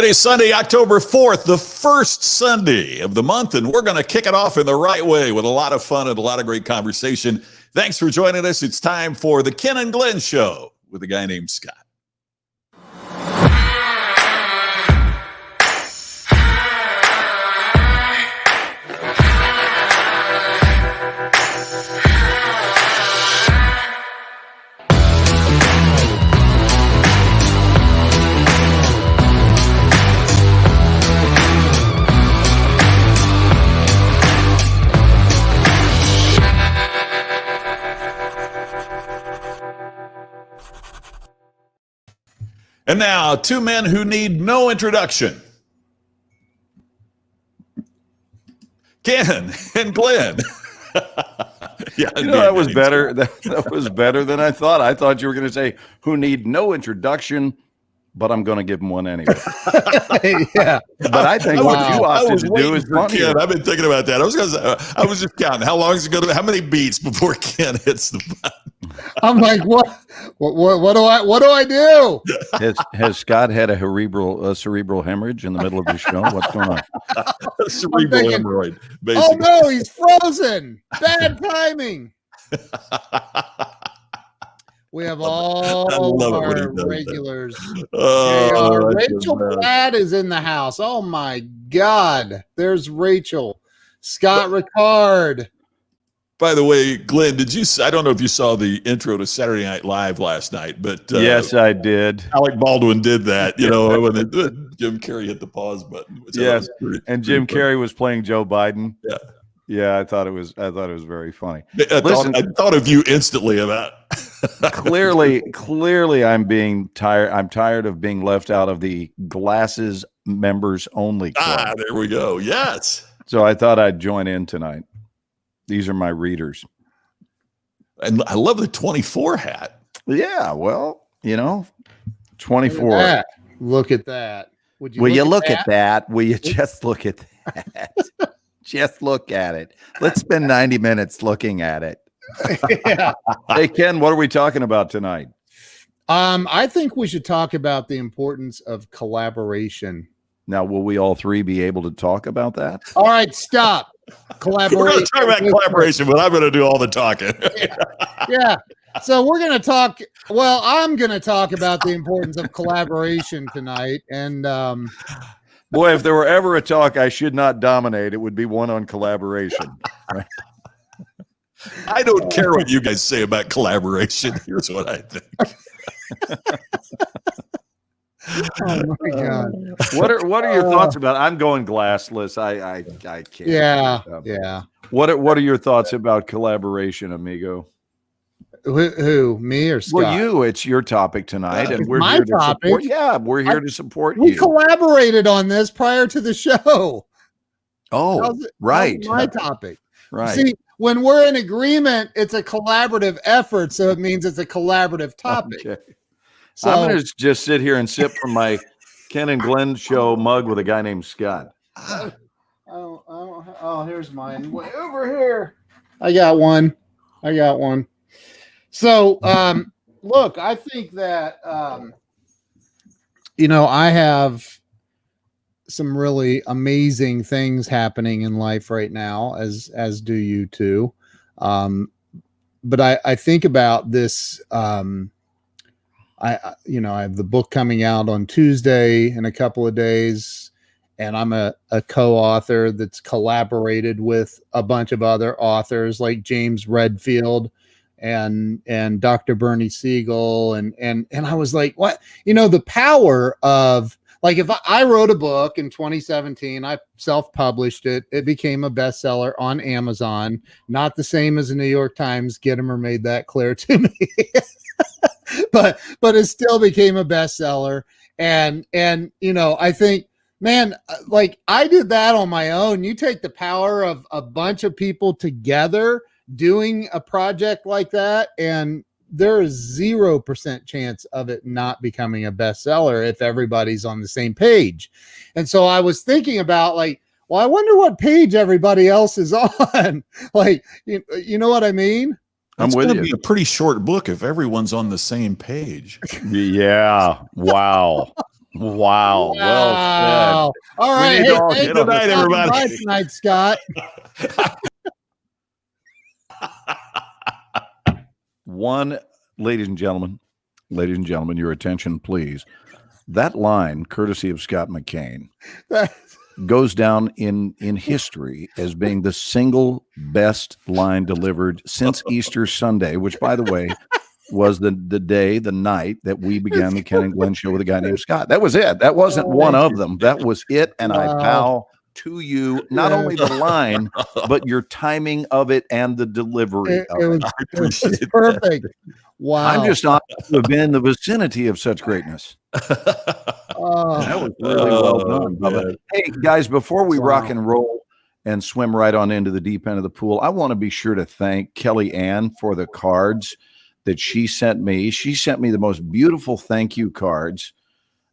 It is Sunday, October 4th, the first Sunday of the month, and we're going to kick it off in the right way with a lot of fun and a lot of great conversation. Thanks for joining us. It's time for the Ken and Glenn Show with a guy named Scott. And now, two men who need no introduction. Ken and Glenn. Yeah, that was better. That was better than I thought. I thought you were going to say who need no introduction, but I'm going to give them one anyway. Yeah, but I think what you opted to do is funny. Ken, I've been thinking about that. I was just counting. How long is it going to? How many beats before Ken hits the button? I'm like, what do I do? Has Scott had a cerebral hemorrhage in the middle of the show? What's going on? Cerebral hemorrhoid, basically. Oh no, he's frozen. Bad timing. We have all of our regulars. Rachel Platt is in the house. Oh my God. There's Rachel. Scott Ricard. By the way, Glenn, I don't know if you saw the intro to Saturday Night Live last night, but yes, I did. Alec Baldwin did that, when Jim Carrey hit the pause button. Yes, and Jim Carrey was playing Joe Biden. Yeah. Yeah, I thought it was very funny. I thought of you instantly about. Clearly, I'm tired. I'm tired of being left out of the Glasses members only club. There we go. Yes. So I thought I'd join in tonight. These are my readers. And I love the 24 hat. Yeah, well, 24. Look at that. Will you look at that? Will you just look at that? Just look at it. Let's spend 90 minutes looking at it. Yeah. Hey, Ken, what are we talking about tonight? I think we should talk about the importance of collaboration. Now, will we all three be able to talk about that? All right, stop. Collaboration. We're going to talk about collaboration, but I'm going to do all the talking. Yeah. So we're going to talk. Well, I'm going to talk about the importance of collaboration tonight. And boy, if there were ever a talk I should not dominate, it would be one on collaboration. Right? I don't care what you guys say about collaboration. Here's what I think. Oh my God! What are your thoughts about? I'm going glassless. I can't. Yeah. What are your thoughts about collaboration, amigo? Who? Me or Scott? Well, you. It's your topic tonight, and we're my here topic. To support. Yeah, we're here to support you. We collaborated on this prior to the show. Oh, right. My topic. Right. See, when we're in agreement, it's a collaborative effort, so it means it's a collaborative topic. Okay. So I'm going to just sit here and sip from my Ken and Glenn show mug with a guy named Scott. Oh, here's mine. Way over here. I got one. So, look, I think that, I have some really amazing things happening in life right now, as do you too. But I think about this, I have the book coming out on Tuesday in a couple of days, and I'm a co-author that's collaborated with a bunch of other authors like James Redfield and Dr. Bernie Siegel. And I was like, what, the power of, like, if I wrote a book in 2017, I self-published it. It became a bestseller on Amazon, not the same as the New York Times. Gittimer made that clear to me. but it still became a bestseller. And I think, man, like, I did that on my own. You take the power of a bunch of people together doing a project like that, and there is 0% chance of it not becoming a bestseller if everybody's on the same page. And so I was thinking about, like, well, I wonder what page everybody else is on. Like, you know what I mean? I'm with you. It's a pretty short book if everyone's on the same page. Yeah. Wow. Wow. Well Wow. All We right. need Hey, to all thank get you on for the- Good night, stopping everybody. by tonight, Scott. One, ladies and gentlemen, your attention, please. That line, courtesy of Scott McCain, goes down in history as being the single best line delivered since Easter Sunday, which, by the way, was the night that we began the Ken and Glenn show with a guy named Scott. That was it. That wasn't one of them. That was it. And I Wow. bow to you, not Yeah. only the line, but your timing of it and the delivery It, of it it. was, I it was appreciate that. perfect. Wow. I'm just honored to have been in the vicinity of such greatness. Oh, That was really well Oh, done, Bubba. man. Hey, guys, before we rock Wow. and roll and swim right on into the deep end of the pool, I want to be sure to thank Kelly Ann for the cards that she sent me. She sent me the most beautiful thank you cards.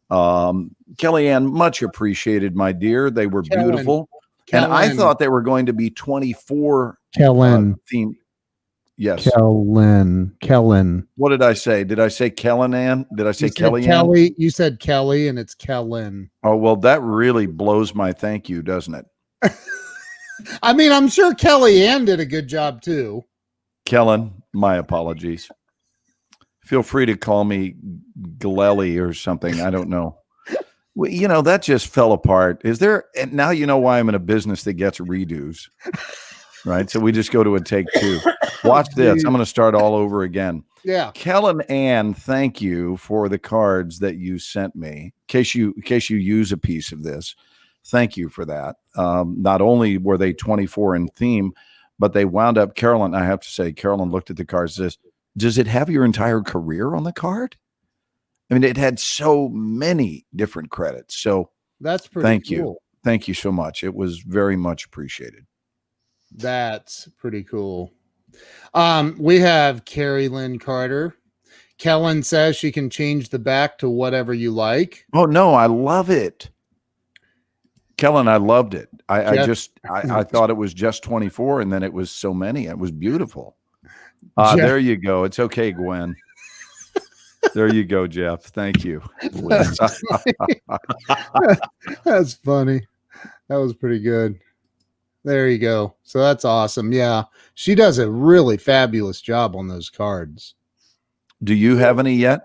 Kelly Ann, much appreciated, my dear. They were Kellen. beautiful. And I Kellen. thought they were going to be 24 Kellen. theme. Yes. Kellen. What did I say? Did I say Kellen Ann? Did I say You said Kelly Ann? Kelly. You said Kelly, and it's Kellen. Oh, well, that really blows my thank you, doesn't it? I mean, I'm sure Kelly Ann did a good job too. Kellen, my apologies. Feel free to call me Glelly or something. I don't know. Well, you know, that just fell apart. Is there, and now you know why I'm in a business that gets redos, right? So we just go to a take two. Watch this. I'm going to start all over again. Yeah. Kellen Ann, thank you for the cards that you sent me. In case you use a piece of this, thank you for that. Not only were they 24 in theme, but they wound up. Carolyn, I have to say, Carolyn looked at the cards. Says, "Does it have your entire career on the card?" I mean, it had so many different credits. So That's pretty thank cool. you. Thank you so much. It was very much appreciated. That's pretty cool. We have Carrie Lynn Carter. Kellen says she can change the back to whatever you like. Oh no, I love it. Kellen, I loved it. I thought it was just 24 and then it was so many. It was beautiful. Jeff- There you go. It's okay, Gwen. There you go, Jeff. Thank you. That's funny. That was pretty good. There you go. So that's awesome. Yeah. She does a really fabulous job on those cards. Do you have any yet?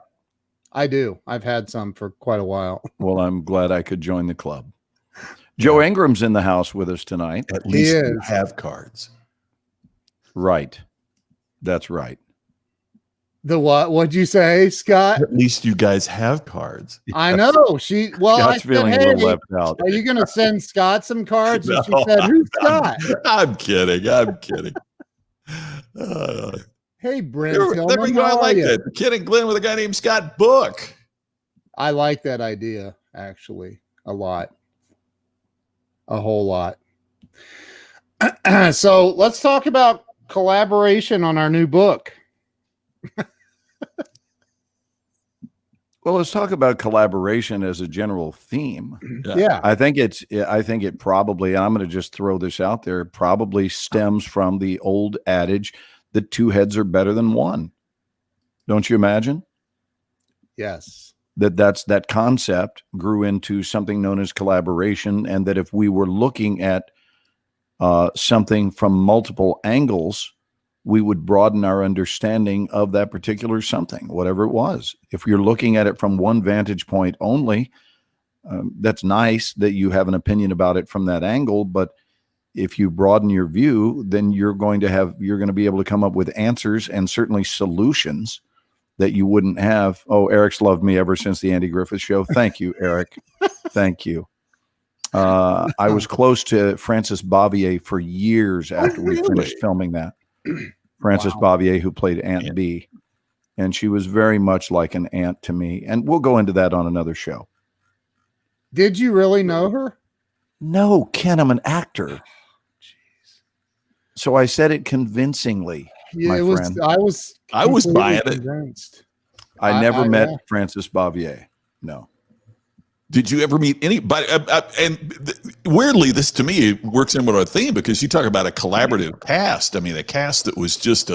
I do. I've had some for quite a while. Well, I'm glad I could join the club. Joe Ingram's in the house with us tonight. At least you is. have cards. Right. That's right. The what? What'd you say, Scott? At least you guys have cards. I know. She well, I Scott's said, feeling a hey, little left out. are you gonna send Scott some cards? And she No, said, who's Scott? I'm kidding. I'm kidding. Hey, Brent there we Tillman, go. I how are like you? that. Kid and Glenn with a guy named Scott Book. I like that idea, actually, a lot. A whole lot. So let's talk about collaboration on our new book. Well, let's talk about collaboration as a general theme. Yeah. I think it probably, and I'm going to just throw this out there, probably stems from the old adage that two heads are better than one. Don't you imagine? Yes. That concept grew into something known as collaboration, and that if we were looking at something from multiple angles, we would broaden our understanding of that particular something, whatever it was. If you're looking at it from one vantage point only, that's nice that you have an opinion about it from that angle. But if you broaden your view, then you're going to be able to come up with answers and certainly solutions that you wouldn't have. Oh, Eric's loved me ever since the Andy Griffith Show. Thank you, Eric. Thank you. I was close to Frances Bavier for years after we finished filming that. Frances Bavier, who played Aunt B, and she was very much like an aunt to me. And we'll go into that on another show. Did you really know her? No, Ken, I'm an actor. So I said it convincingly. Yeah, My it was. friend. I was buying it. convinced. I never met yeah. Frances Bavier. No. Did you ever meet anybody? Weirdly, this to me works in with our theme because you talk about a collaborative cast. I mean, a cast that was just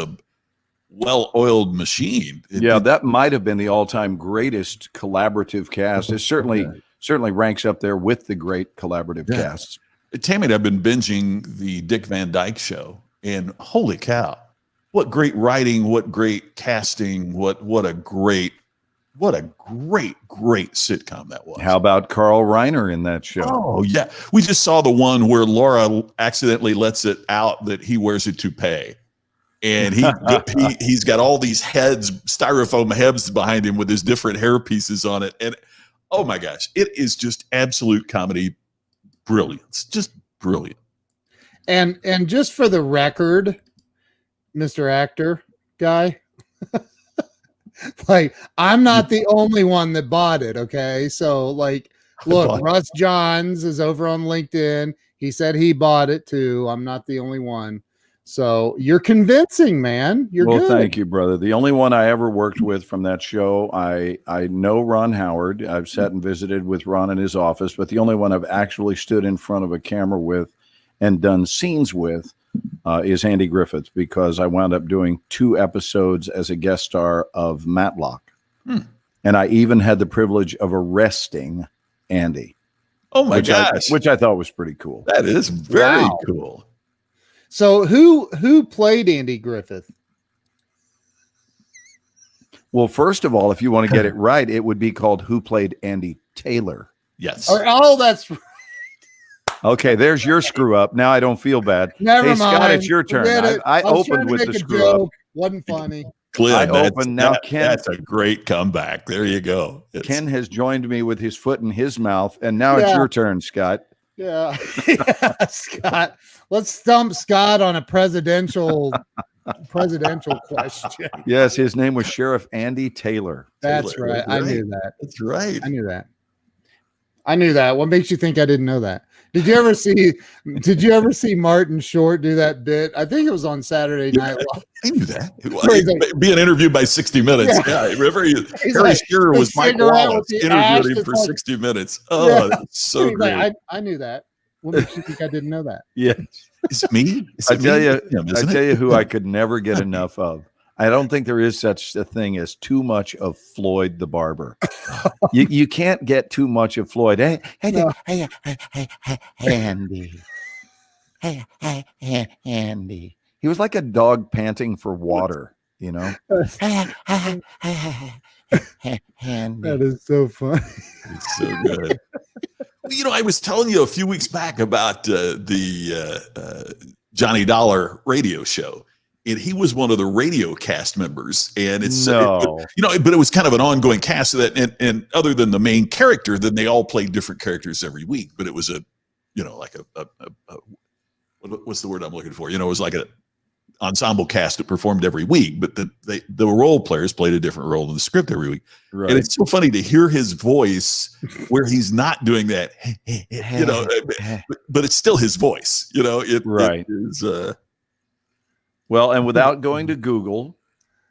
well-oiled machine. Yeah, that might have been the all-time greatest collaborative cast. It certainly ranks up there with the great collaborative casts. Tammy and I've been binging the Dick Van Dyke Show, and holy cow, what great writing, what great casting, what a great sitcom that was. How about Carl Reiner in that show? Oh yeah, we just saw the one where Laura accidentally lets it out that he wears a toupee, and he's got all these styrofoam heads behind him with his different hair pieces on it, and oh my gosh, it is just absolute comedy brilliance, just brilliant. And just for the record, Mr. Actor guy, like, I'm not the only one that bought it. Okay. So, like, look, Russ Johns is over on LinkedIn. He said he bought it too. I'm not the only one. So you're convincing, man. You're good. Thank you, brother. The only one I ever worked with from that show, I know Ron Howard. I've sat and visited with Ron in his office, but the only one I've actually stood in front of a camera with and done scenes with is Andy Griffith, because I wound up doing 2 episodes as a guest star of Matlock. And I even had the privilege of arresting Andy. Oh my gosh. Which I thought was pretty cool. That is very cool. So who played Andy Griffith? Well, first of all, if you want to get it right, it would be called Who Played Andy Taylor. Yes. Oh, that's right. Okay, there's your screw up. Now I don't feel bad. Never mind. Scott, it's your turn. I was opened with the screw joke. up. Wasn't funny. Clint, Ken. That's a great comeback. There you go. Ken has joined me with his foot in his mouth, and now it's your turn, Scott. Yeah. Scott. Let's stump Scott on a presidential question. Yes, his name was Sheriff Andy Taylor. That's right. I knew that. That's right. I knew that. What makes you think I didn't know that? Did you ever see Martin Short do that bit? I think it was on Saturday Night Live. I knew that. Being interviewed by 60 Minutes. Yeah. Remember, Harry Shearer was Mike Wallace interviewed him for 60 Minutes. Oh, that's so great. Like, I knew that. What makes you think I didn't know that? Yeah. Is it me? I tell you who I could never get enough of. I don't think there is such a thing as too much of Floyd the Barber. You can't get too much of Floyd. Hey, Andy. Hey, Andy. He was like a dog panting for water, you know? Andy. That is so funny. It's so good. Well, I was telling you a few weeks back about the Johnny Dollar radio show. And he was one of the radio cast members, and but it was kind of an ongoing cast. And other than the main character, then they all played different characters every week. But it was like a what's the word I'm looking for? It was like an ensemble cast that performed every week, but the role players played a different role in the script every week. Right. And it's so funny to hear his voice where he's not doing that, but it's still his voice. It is. Well, and without going to Google,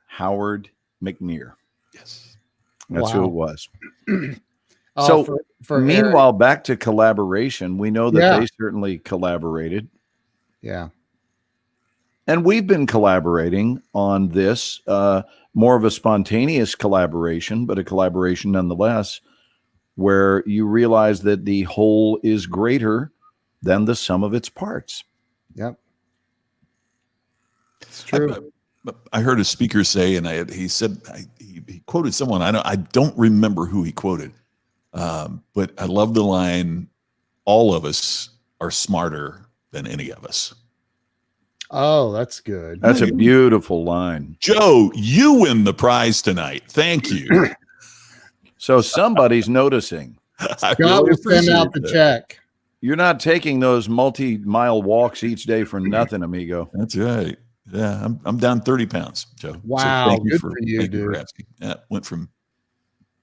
Howard McNear. Yes. That's who it was. So meanwhile, back to collaboration, we know that they certainly collaborated. Yeah. And we've been collaborating on this, more of a spontaneous collaboration, but a collaboration nonetheless, where you realize that the whole is greater than the sum of its parts. Yep. It's true. I heard a speaker say, and he said he quoted someone. I don't remember who he quoted, but I love the line, "All of us are smarter than any of us." Oh, that's good. That's a beautiful line. Joe, you win the prize tonight. Thank you. So somebody's noticing. Scott will send out the check. You're not taking those multi-mile walks each day for nothing, amigo. That's right. Yeah, I'm down 30 pounds, Joe. Wow, so good for you, dude. For asking. Yeah, went from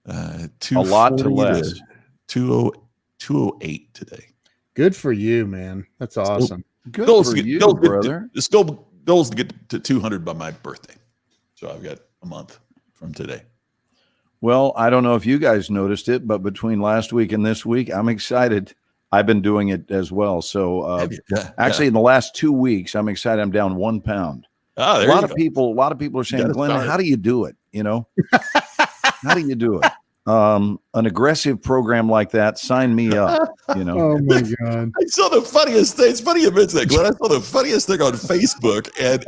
a lot to less. 208 today. Good for you, man. That's awesome. Good for you, brother. The goal is to get to 200 by my birthday. So I've got a month from today. Well, I don't know if you guys noticed it, but between last week and this week, I'm excited. I've been doing it as well. So actually in the last 2 weeks, I'm excited. I'm down 1 pound. Oh, A there lot you of go. people, are saying, gotta Glenn, start. how do you do it? How do you do it? An aggressive program like that, sign me up. Oh my God. I saw the funniest thing. It's funny you mentioned that, Glenn. I saw the funniest thing on Facebook, and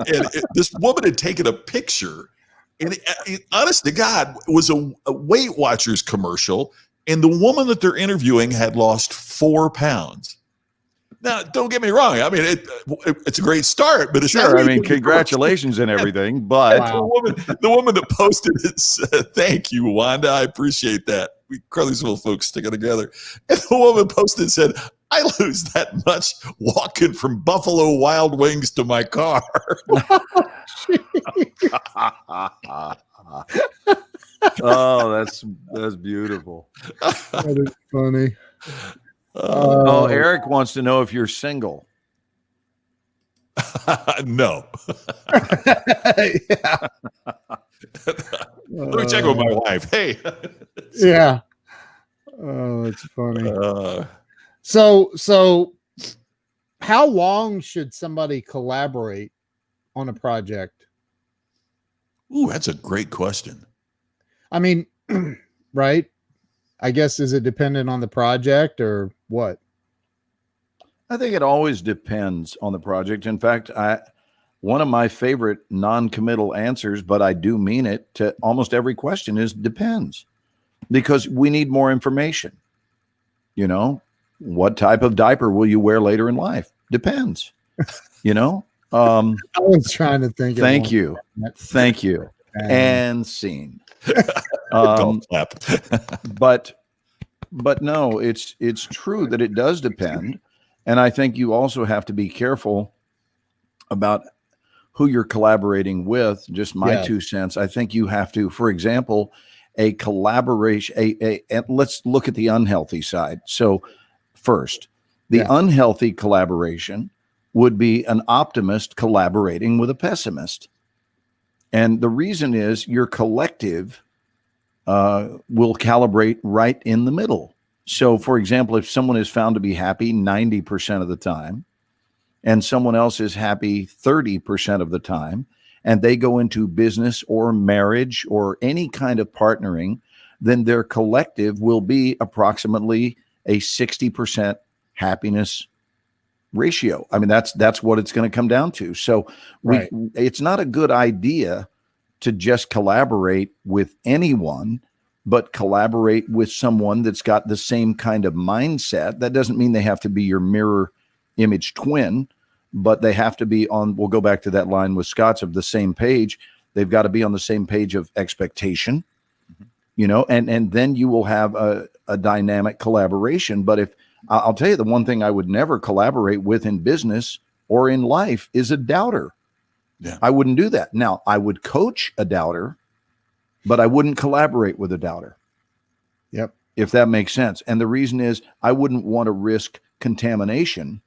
this woman had taken a picture, and honest to God, it was a Weight Watchers commercial, and the woman that they're interviewing had lost 4 pounds. Now, don't get me wrong. I mean, it's a great start, but it's not Sure. I mean, anything close. congratulations and everything, but And the woman that posted it said, "Thank you, Wanda. I appreciate that. We Carleysville folks stick it together." And the woman posted and said, "I lose that much walking from Buffalo Wild Wings to my car." oh, that's beautiful. That is funny. Oh, Eric wants to know if you're single. No. Yeah. Let me check with my wife. Hey. Yeah. Oh, that's funny. Uh, So how long should somebody collaborate on a project? ooh, that's a great question. I mean, right? I guess, is it dependent on the project or what? I think it always depends on the project. In fact, one of my favorite non-committal answers, but I do mean it, to almost every question is depends, because we need more information. What type of diaper will you wear later in life? Depends. I was trying to think. Thank you. And scene. Golf clap. But no, it's true that it does depend. And I think you also have to be careful about who you're collaborating with. Just my 2 cents. I think you have to, for example, a collaboration, and let's look at the unhealthy side. So first, the unhealthy collaboration would be an optimist collaborating with a pessimist. And the reason is your collective will calibrate right in the middle. So, for example, if someone is found to be happy 90% of the time, and someone else is happy 30% of the time, and they go into business or marriage or any kind of partnering, then their collective will be approximately a 60% happiness ratio. I mean, that's what it's going to come down to. So it's not a good idea to just collaborate with anyone, but collaborate with someone that's got the same kind of mindset. That doesn't mean they have to be your mirror image twin, but they have to be on, we'll go back to that line with Scott's, of the same page. They've got to be on the same page of expectation, and then you will have a dynamic collaboration. But if I'll tell you, the one thing I would never collaborate with in business or in life is a doubter. Yeah. I wouldn't do that. Now, I would coach a doubter, but I wouldn't collaborate with a doubter. Yep. If that makes sense. And the reason is I wouldn't want to risk contamination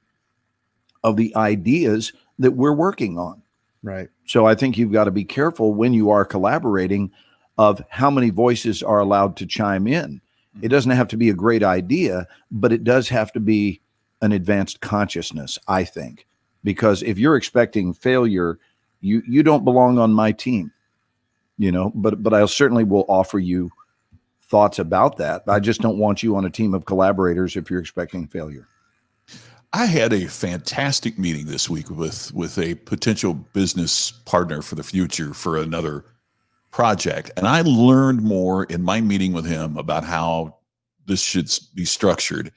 of the ideas that we're working on. Right. So I think you've got to be careful when you are collaborating of how many voices are allowed to chime in. It doesn't have to be a great idea, but it does have to be an advanced consciousness, I think, because if you're expecting failure, you don't belong on my team, but I certainly will offer you thoughts about that. I just don't want you on a team of collaborators if you're expecting failure. I had a fantastic meeting this week with a potential business partner for the future for another project. And I learned more in my meeting with him about how this should be structured.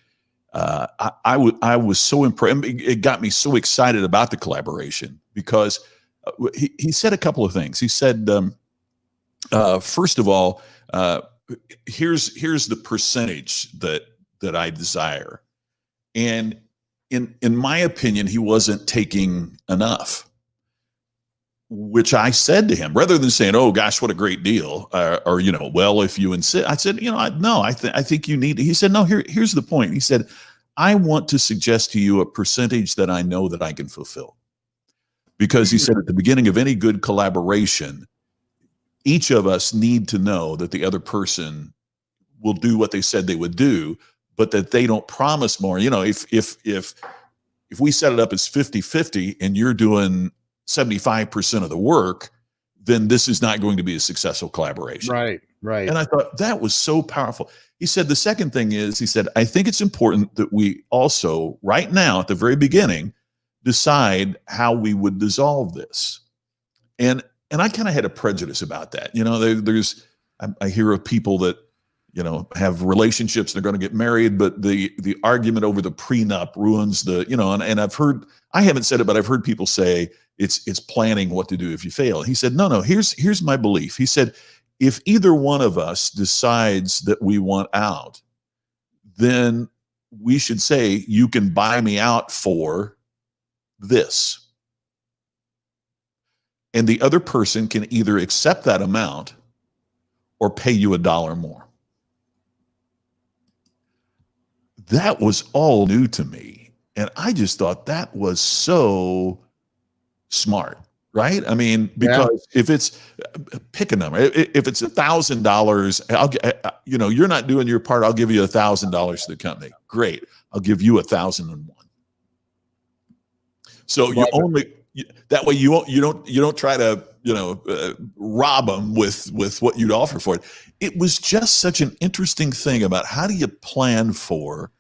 I was so impressed. It got me so excited about the collaboration because he said a couple of things. He said, first of all, here's the percentage that I desire. And in my opinion, he wasn't taking enough, which I said to him, rather than saying, "Oh gosh, what a great deal," or well, if you insist. I said, I think you need. He said, "No, here's the point." He said, "I want to suggest to you a percentage that I know that I can fulfill," because he said at the beginning of any good collaboration, each of us need to know that the other person will do what they said they would do, but that they don't promise more. If we set it up as 50-50 and you're doing 75% of the work, then this is not going to be a successful collaboration. Right. Right. And I thought that was so powerful. He said, the second thing is, he said, I think it's important that we also, right now, at the very beginning, decide how we would dissolve this. And I kind of had a prejudice about that. You know, I hear of people that, you know, have relationships, they're going to get married, but the argument over the prenup ruins the, you know, and I've heard, I haven't said it, but I've heard people say it's planning what to do if you fail. He said, no, here's my belief. He said, if either one of us decides that we want out, then we should say, you can buy me out for this. And the other person can either accept that amount or pay you $1 more. That was all new to me. And I just thought that was so smart, right? I mean, because if it's, pick a number, if it's $1,000, you know, you're not doing your part, I'll give you $1,000 to the company. Great. I'll give you 1,001. So you only, that way you don't try to, you know, rob them with what you'd offer for it. It was just such an interesting thing about how do you plan for,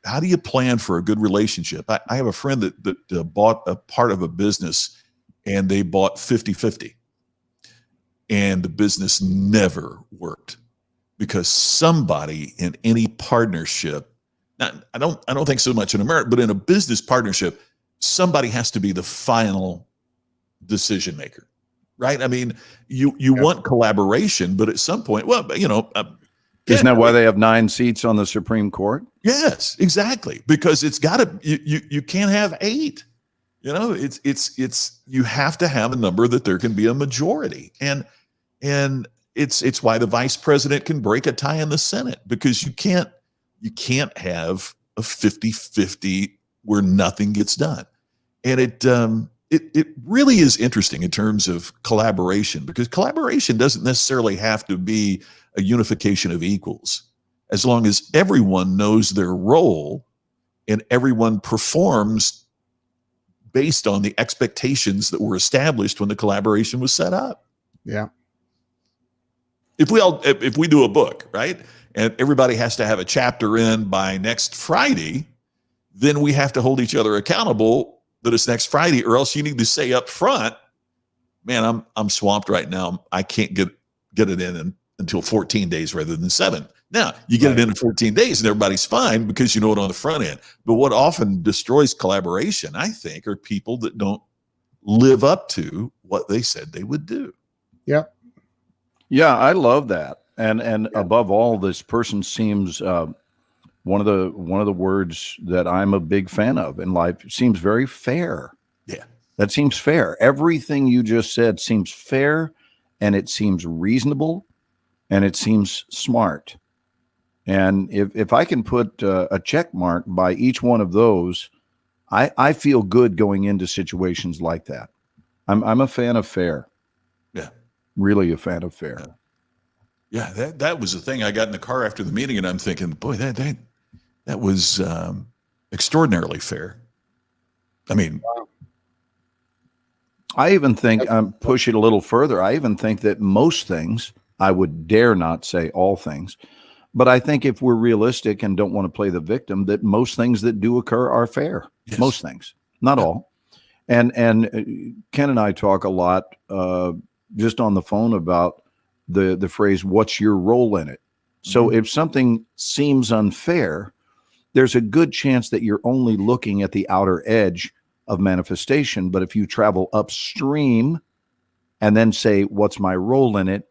how do you plan for a good relationship? I have a friend that bought a part of a business, and they bought 50-50, and the business never worked because somebody in any partnership, I don't think so much in America, but in a business partnership, somebody has to be the final decision maker, right? I mean, you want collaboration, but at some point, well, you know, isn't that why they have 9 seats on the Supreme Court? Yes, exactly. Because it's got to, you can't have 8. You know, it's you have to have a number that there can be a majority, and it's why the vice president can break a tie in the Senate, because you can't have a 50-50 where nothing gets done. And it really is interesting in terms of collaboration, because collaboration doesn't necessarily have to be a unification of equals, as long as everyone knows their role and everyone performs based on the expectations that were established when the collaboration was set up. Yeah. If we do a book, right, and everybody has to have a chapter in by next Friday, then we have to hold each other accountable that it's next Friday, or else you need to say up front, man, I'm swamped right now. I can't get it in until 14 days rather than 7. Now you get it in 14 days and everybody's fine because you know it on the front end. But what often destroys collaboration, I think, are people that don't live up to what they said they would do. Yeah. Yeah, I love that. And above all, this person seems one of the words that I'm a big fan of in life seems very fair. Yeah. That seems fair. Everything you just said seems fair, and it seems reasonable, and it seems smart. And if I can put a check mark by each one of those, I feel good going into situations like that. I'm a fan of fair. Yeah. Really a fan of fair. Yeah, that was the thing. I got in the car after the meeting and I'm thinking, boy, that was extraordinarily fair. I mean, I even think, push it a little further, I even think that most things, I would dare not say all things, but I think if we're realistic and don't want to play the victim, that most things that do occur are fair. Yes. Most things, not all. And Ken and I talk a lot just on the phone about the phrase, what's your role in it? So if something seems unfair, there's a good chance that you're only looking at the outer edge of manifestation. But if you travel upstream and then say, what's my role in it?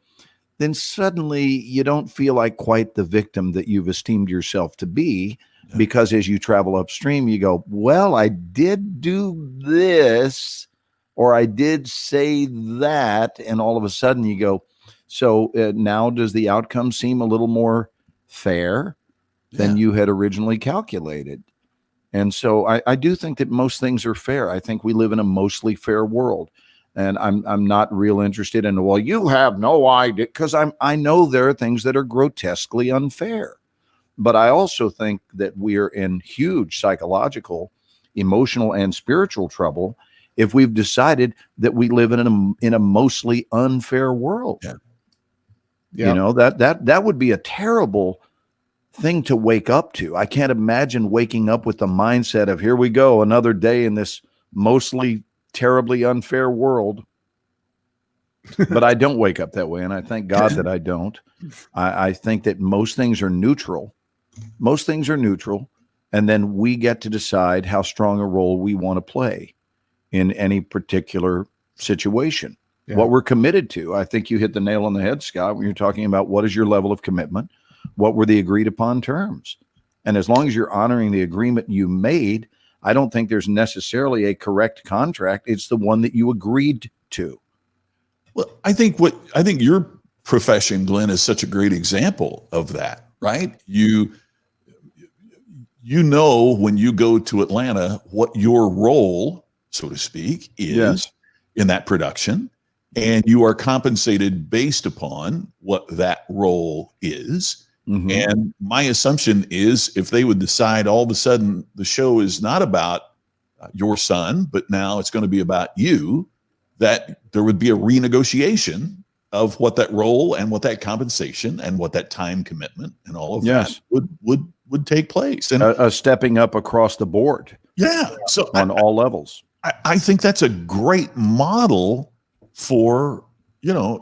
Then suddenly you don't feel like quite the victim that you've esteemed yourself to be, because as you travel upstream, you go, well, I did do this, or I did say that. And all of a sudden you go, so now does the outcome seem a little more fair than you had originally calculated? And so I do think that most things are fair. I think we live in a mostly fair world. And I'm not real interested in, well, you have no idea, because I know there are things that are grotesquely unfair. But I also think that we're in huge psychological, emotional, and spiritual trouble if we've decided that we live in a mostly unfair world. Yeah. You know, that would be a terrible thing to wake up to. I can't imagine waking up with the mindset of, here we go, another day in this mostly terribly unfair world. But I don't wake up that way, and I thank God that I don't. I think that most things are neutral. Most things are neutral, and then we get to decide how strong a role we want to play in any particular situation. Yeah. What we're committed to. I think you hit the nail on the head, Scott, when you're talking about what is your level of commitment, what were the agreed upon terms. And as long as you're honoring the agreement you made, I don't think there's necessarily a correct contract. It's the one that you agreed to. Well, I think your profession, Glenn, is such a great example of that, right? You know, when you go to Atlanta, what your role, so to speak, is in that production, and you are compensated based upon what that role is. Mm-hmm. And my assumption is, if they would decide all of a sudden the show is not about your son, but now it's going to be about you, that there would be a renegotiation of what that role and what that compensation and what that time commitment and all of that would take place. And a stepping up across the board. Yeah. So on all levels. I think that's a great model for, you know,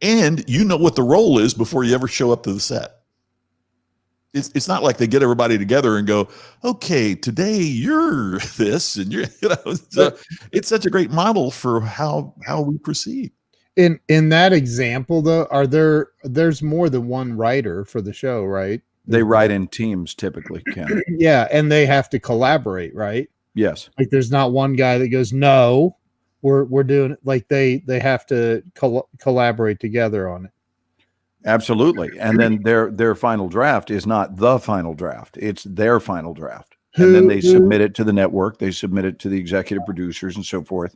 and you know what the role is before you ever show up to the set. It's not like they get everybody together and go, okay, today you're this and you're, you know, so it's such a great model for how we proceed. In that example, though, there's more than one writer for the show, right? They write in teams typically, Ken. Yeah, and they have to collaborate, right? Yes. Like there's not one guy that goes, no, we're doing it. Like they have to collaborate together on it. Absolutely. And then their final draft is not the final draft. It's their final draft. And then they submit it to the network. They submit it to the executive producers and so forth,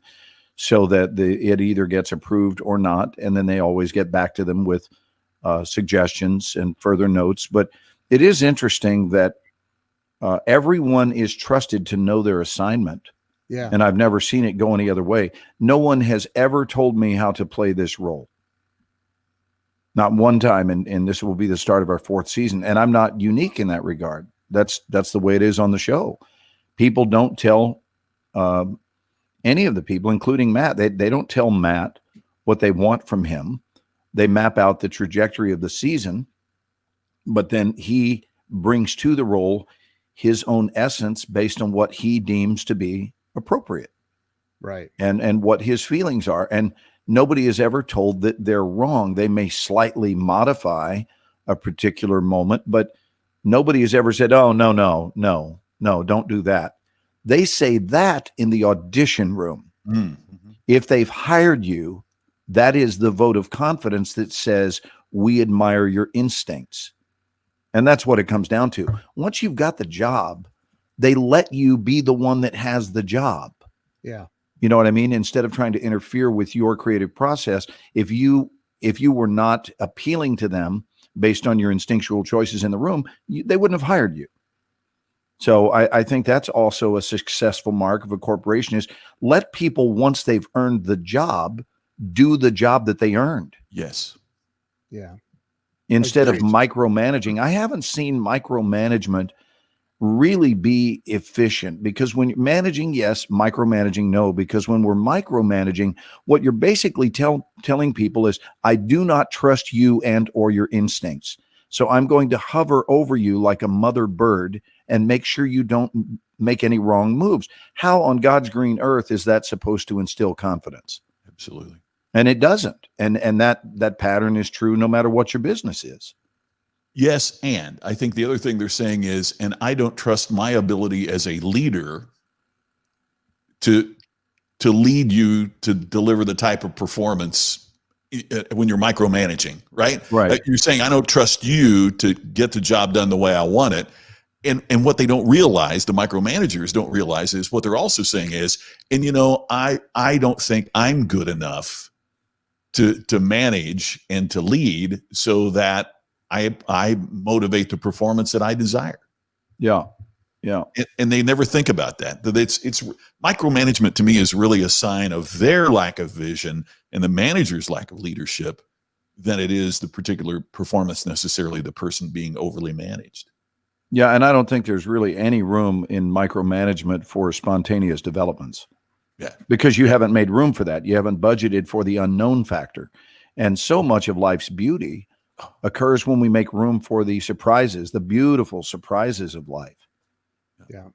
so that it either gets approved or not. And then they always get back to them with suggestions and further notes. But it is interesting that everyone is trusted to know their assignment. Yeah. And I've never seen it go any other way. No one has ever told me how to play this role. Not one time, and this will be the start of our 4th season. And I'm not unique in that regard. That's the way it is on the show. People don't tell any of the people, including Matt, they don't tell Matt what they want from him. They map out the trajectory of the season, but then he brings to the role his own essence based on what he deems to be appropriate. Right. And what his feelings are. And nobody is ever told that they're wrong. They may slightly modify a particular moment, but nobody has ever said, oh, no, don't do that. They say that in the audition room. Mm-hmm. If they've hired you, that is the vote of confidence that says, we admire your instincts. And that's what it comes down to. Once you've got the job, they let you be the one that has the job. Yeah. You know what I mean? Instead of trying to interfere with your creative process, if you were not appealing to them based on your instinctual choices in the room, they wouldn't have hired you. So I think that's also a successful mark of a corporation, is let people, once they've earned the job, do the job that they earned. Yes. Yeah. Instead of micromanaging. I haven't seen micromanagement really be efficient, because when you're managing, yes, micromanaging, no, because when we're micromanaging, what you're basically telling people is, I do not trust you and or your instincts. So I'm going to hover over you like a mother bird and make sure you don't make any wrong moves. How on God's green earth is that supposed to instill confidence? Absolutely. And it doesn't. And that pattern is true no matter what your business is. Yes, and I think the other thing they're saying is, and I don't trust my ability as a leader to lead you to deliver the type of performance when you're micromanaging, right? Right. You're saying, I don't trust you to get the job done the way I want it. And what they don't realize, the micromanagers don't realize, is what they're also saying is, and you know, I don't think I'm good enough to manage and to lead so that I motivate the performance that I desire. Yeah. Yeah. And they never think about that. That it's micromanagement to me is really a sign of their lack of vision and the manager's lack of leadership than it is the particular performance necessarily the person being overly managed. Yeah, and I don't think there's really any room in micromanagement for spontaneous developments. Yeah. Because you haven't made room for that. You haven't budgeted for the unknown factor. And so much of life's beauty occurs when we make room for the surprises, the beautiful surprises of life. Yeah.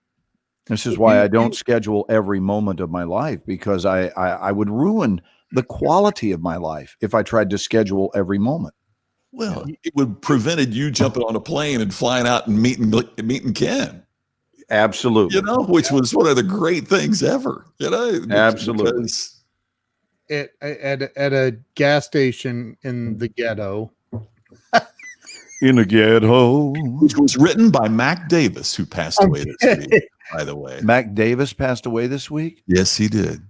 This is why I don't schedule every moment of my life, because I would ruin the quality of my life if I tried to schedule every moment. Well, it would prevented you jumping on a plane and flying out and meeting Ken. Absolutely. You know, which was one of the great things ever. You know, Absolutely. because At a gas station in the ghetto. In the ghetto. which was written by Mac Davis, who passed away this week, by the way. Mac Davis passed away this week. Yes, he did.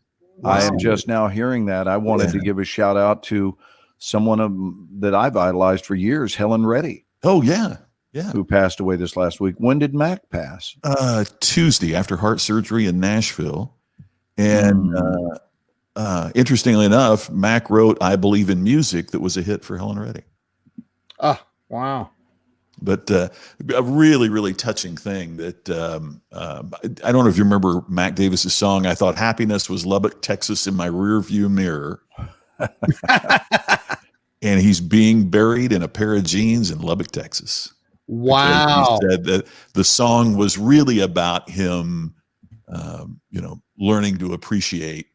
I am just now hearing that. I wanted to give a shout out to someone that I've idolized for years, Helen Reddy, Oh yeah, yeah. who passed away this last week. When did Mac pass? Tuesday after heart surgery in Nashville, and interestingly enough, Mac wrote "I Believe in Music" that was a hit for Helen Reddy. Oh, wow. But a really, really touching thing that I don't know if you remember Mac Davis's song. I thought happiness was Lubbock, Texas, in my rear view mirror. And he's being buried in a pair of jeans in Lubbock, Texas. Wow. He said that the song was really about him, learning to appreciate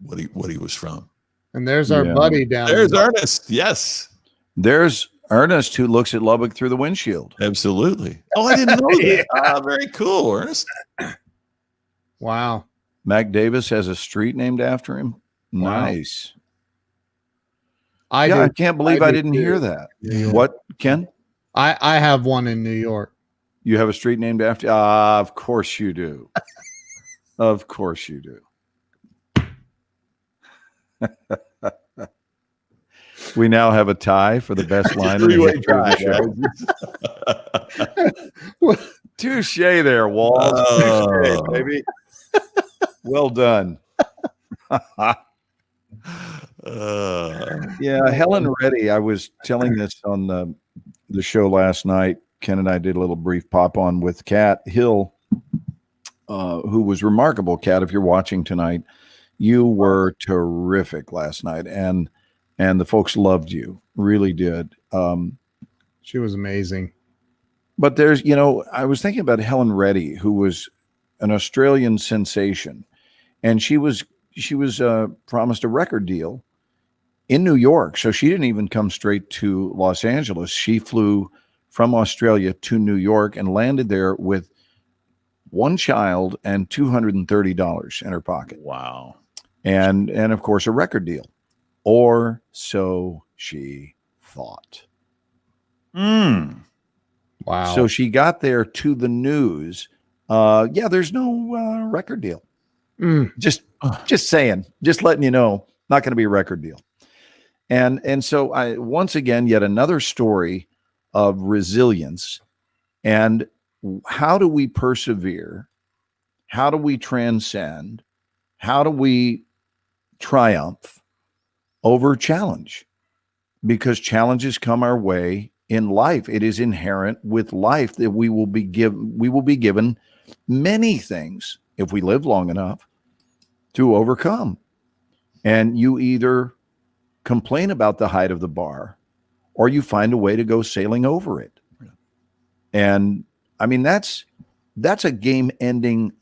what he was from. And there's our buddy down There's there. Ernest. Yes. There's Ernest, who looks at Lubbock through the windshield. Absolutely. Oh, I didn't know that. Very cool, Ernest. Wow. Mac Davis has a street named after him. Wow. Nice. I can't believe I didn't hear that. What, Ken? I have one in New York. You have a street named after? Of course you do. Of course you do. We now have a tie for the best line in the history of the show. Touche there, Walt. Touche, baby. Well done. Yeah, Helen Reddy. I was telling this on the show last night. Ken and I did a little brief pop on with Kat Hill, who was remarkable. Kat, if you're watching tonight, you were terrific last night, and the folks loved you, really did. She was amazing. But there's, I was thinking about Helen Reddy, who was an Australian sensation, and she was promised a record deal in New York. So she didn't even come straight to Los Angeles. She flew from Australia to New York and landed there with one child and $230 in her pocket. Wow. And of course, a record deal. Or so she thought. Wow. So she got there to the news. There's no record deal. Just saying, just letting you know, not going to be a record deal. And so I, once again, yet another story of resilience. And how do we persevere? How do we transcend? How do we triumph over challenge? Because challenges come our way in life. It is inherent with life that we will be given many things, if we live long enough, to overcome. And you either complain about the height of the bar, or you find a way to go sailing over it. And I mean, that's a game-ending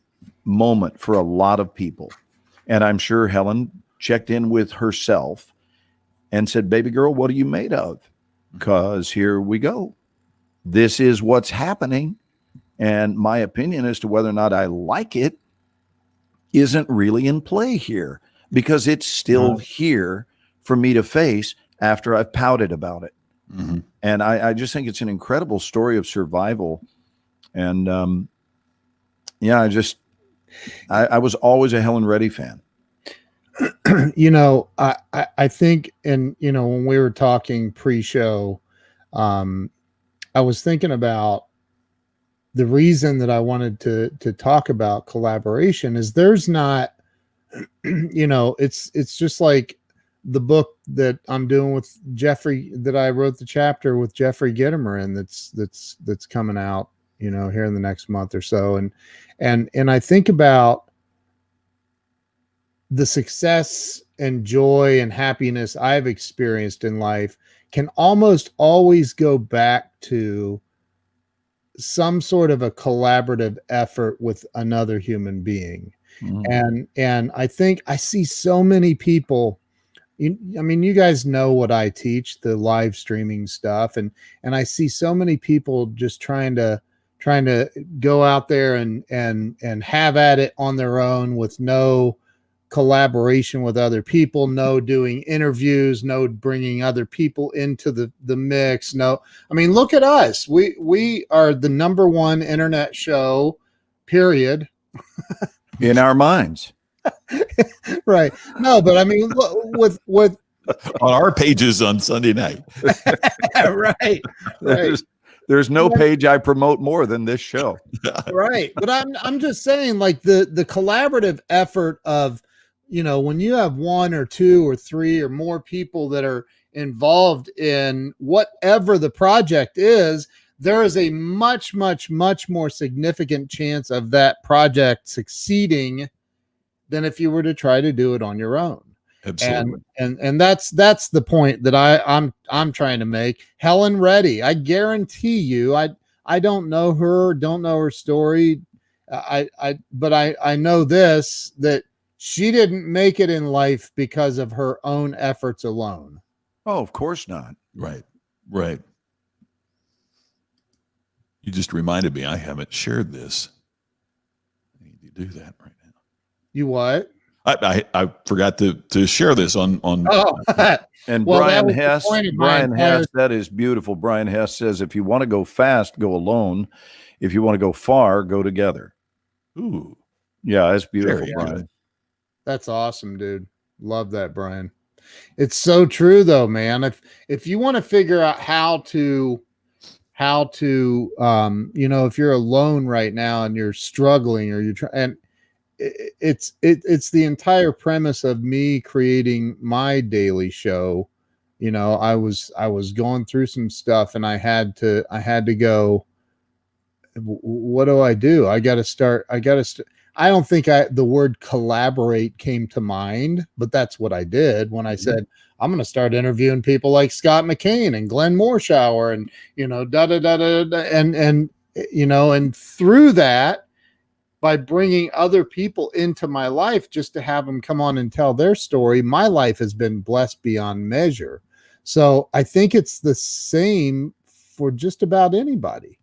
moment for a lot of people. And I'm sure Helen checked in with herself and said, baby girl, what are you made of? Because here we go. This is what's happening. And my opinion as to whether or not I like it isn't really in play here, because it's still here for me to face after I've pouted about it. Mm-hmm. And I just think it's an incredible story of survival. And I was always a Helen Reddy fan. I think, and when we were talking pre-show, I was thinking about the reason that I wanted to talk about collaboration is there's not, it's just like the book that I'm doing with Jeffrey, that I wrote the chapter with Jeffrey Gitomer in, that's coming out, here in the next month or so. And I think about the success and joy and happiness I've experienced in life can almost always go back to some sort of a collaborative effort with another human being. And I think I see so many people, you guys know what I teach, the live streaming stuff, and I see so many people just trying to go out there and have at it on their own with no collaboration with other people, no doing interviews, no bringing other people into the mix. No, look at us. We are the number one internet show, period. In our minds. Right. No, but with on our pages on Sunday night. Right. There's no page I promote more than this show. Right. But I'm just saying, like, the collaborative effort of, when you have one or two or three or more people that are involved in whatever the project is, there is a much, much, much more significant chance of that project succeeding than if you were to try to do it on your own. Absolutely. And that's the point that I'm trying to make. Helen Reddy, I guarantee you, I don't know her story. But I know this, that she didn't make it in life because of her own efforts alone. Oh, of course not. Right. You just reminded me, I haven't shared this. I need to do that right now. You what? I forgot to share this on. Oh. And Well, Brian Hess, Hess, that is beautiful. Brian Hess says, if you want to go fast, go alone. If you want to go far, go together. Ooh. Yeah, that's beautiful, Very Brian. good. That's awesome, dude. Love that, Brian. It's so true though, man. If you want to figure out how to if you're alone right now and you're struggling, or you're trying, and it's the entire premise of me creating my daily show. I was going through some stuff, and I had to go, what do? I got to start. I don't think the word collaborate came to mind, but that's what I did when I said, I'm going to start interviewing people like Scott McKain and Glenn Morshower and, and through that, by bringing other people into my life just to have them come on and tell their story, my life has been blessed beyond measure. So I think it's the same for just about anybody.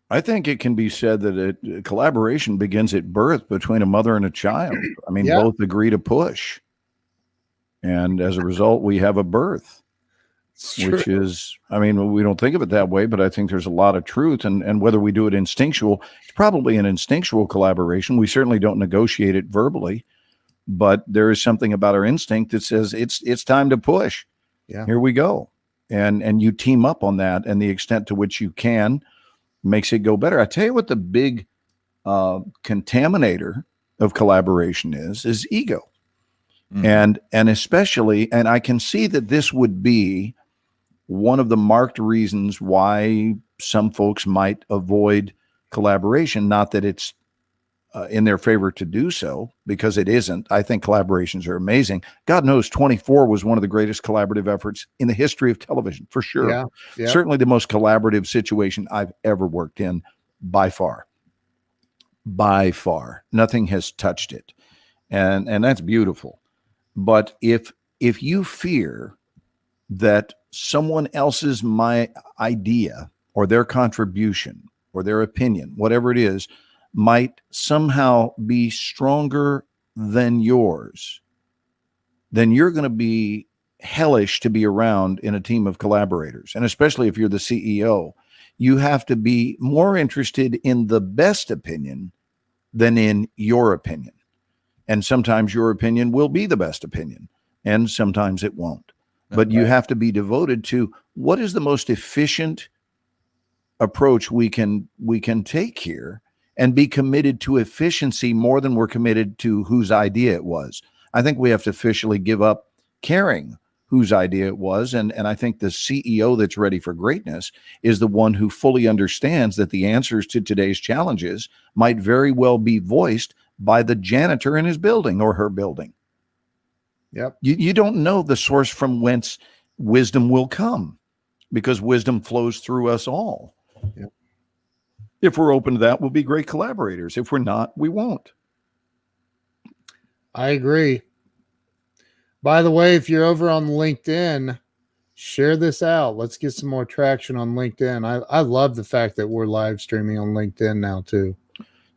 I think it can be said that collaboration begins at birth between a mother and a child. Yeah. Both agree to push. And as a result, we have a birth, which is, we don't think of it that way, but I think there's a lot of truth. And whether we do it instinctual, it's probably an instinctual collaboration. We certainly don't negotiate it verbally, but there is something about our instinct that says it's time to push. Yeah. Here we go. And you team up on that, and the extent to which you can makes it go better. I tell you what the big contaminator of collaboration is ego. And especially, and I can see that this would be one of the marked reasons why some folks might avoid collaboration. Not that it's in their favor to do so, because it isn't. I think collaborations are amazing. God knows 24 was one of the greatest collaborative efforts in the history of television, for sure. Yeah. Certainly the most collaborative situation I've ever worked in, by far. By far. Nothing has touched it. And that's beautiful. But if you fear that someone else's idea or their contribution or their opinion, whatever it is, might somehow be stronger than yours, then you're going to be hellish to be around in a team of collaborators. And especially if you're the CEO, you have to be more interested in the best opinion than in your opinion. And sometimes your opinion will be the best opinion, and sometimes it won't. But you have to be devoted to what is the most efficient approach we can take here and be committed to efficiency more than we're committed to whose idea it was. I think we have to officially give up caring whose idea it was. And I think the CEO that's ready for greatness is the one who fully understands that the answers to today's challenges might very well be voiced by the janitor in his building or her building. Yep. You don't know the source from whence wisdom will come, because wisdom flows through us all. Yep. If we're open to that, we'll be great collaborators. If we're not, we won't. I agree. By the way, if you're over on LinkedIn, share this out. Let's get some more traction on LinkedIn. I love the fact that we're live streaming on LinkedIn now too.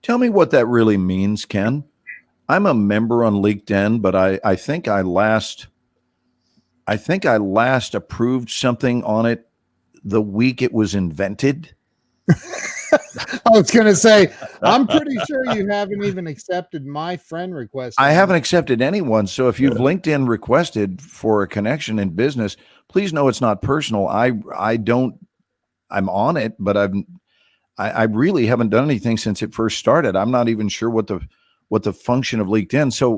Tell me what that really means, Ken. I'm a member on LinkedIn, but I think I last approved something on it the week it was invented. I was going to say, I'm pretty sure you haven't even accepted my friend request. I haven't accepted anyone. So if you've LinkedIn requested for a connection in business, please know it's not personal. I'm on it, but I really haven't done anything since it first started. I'm not even sure what the function of LinkedIn. So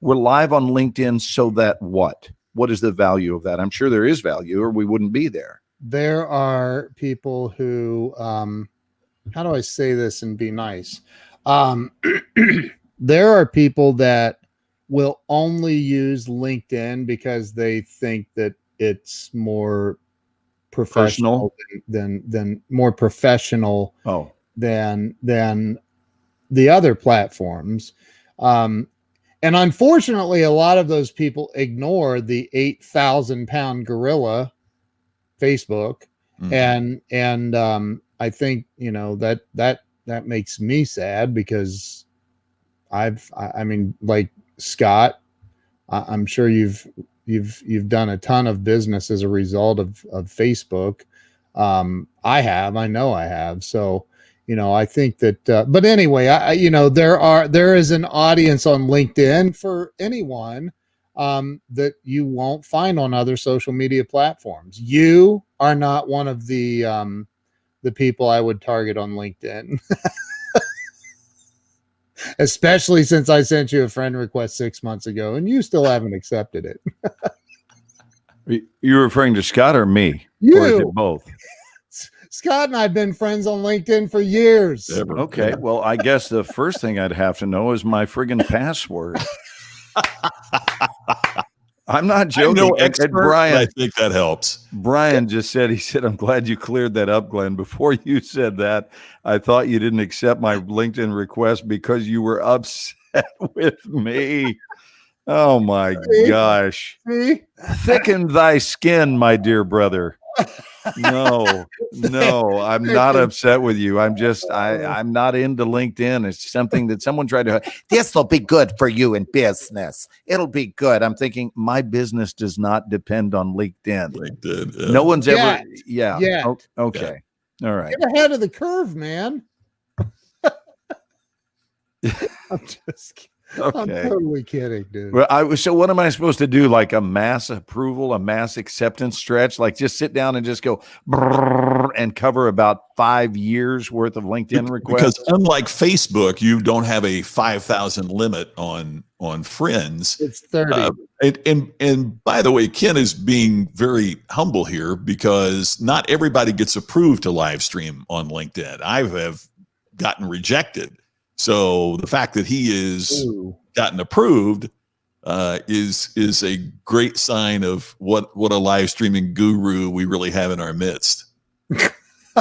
we're live on LinkedIn so that what is the value of that? I'm sure there is value or we wouldn't be there. There are people who, how do I say this and be nice? There are people that will only use LinkedIn because they think that it's more professional than more professional than the other platforms. And unfortunately, a lot of those people ignore the 8,000-pound gorilla, Facebook. And I think, that makes me sad because I mean, like Scott, I'm sure you've done a ton of business as a result of Facebook. I know I have. So, I think that, but anyway, there is an audience on LinkedIn for anyone that you won't find on other social media platforms. You are not one of the people I would target on LinkedIn, especially since I sent you a friend request 6 months ago and you still haven't accepted it. You're referring to Scott or me? You. Or is it both? Scott and I have been friends on LinkedIn for years. Okay. Well, I guess the first thing I'd have to know is my friggin' password. I'm not joking. No expert, Brian, I think that helps. Brian just said, I'm glad you cleared that up, Glenn. Before you said that, I thought you didn't accept my LinkedIn request because you were upset with me. Oh my gosh. Thicken thy skin, my dear brother. No, I'm not upset with you. I'm not into LinkedIn. It's something that someone tried to, this will be good for you in business. It'll be good. I'm thinking my business does not depend on LinkedIn. No one's ever. Yeah. Okay. All right. Get ahead of the curve, man. I'm just kidding. Okay. I'm totally kidding, dude. Well, so what am I supposed to do? Like a mass approval, a mass acceptance stretch? Like just sit down and just go and cover about 5 years worth of LinkedIn requests? Because unlike Facebook, you don't have a 5,000 limit on friends. It's 30. And by the way, Ken is being very humble here because not everybody gets approved to live stream on LinkedIn. I have gotten rejected. So the fact that he is gotten approved is a great sign of what a live streaming guru we really have in our midst.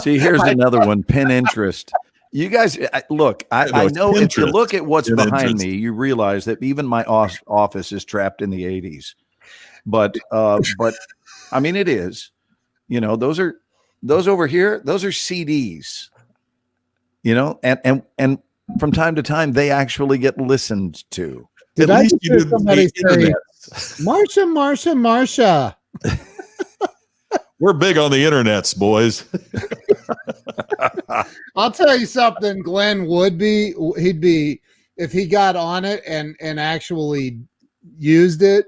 See, here's another one, Pinterest. You guys, look, I know if you look at what's behind me, you realize that even my office is trapped in the 80s. But I mean, it is. Those over here, those are CDs. And from time to time, they actually get listened to. Did I just hear somebody say, Marsha? We're big on the internets, boys. I'll tell you something, Glenn would be, he'd be, if he got on it and actually used it,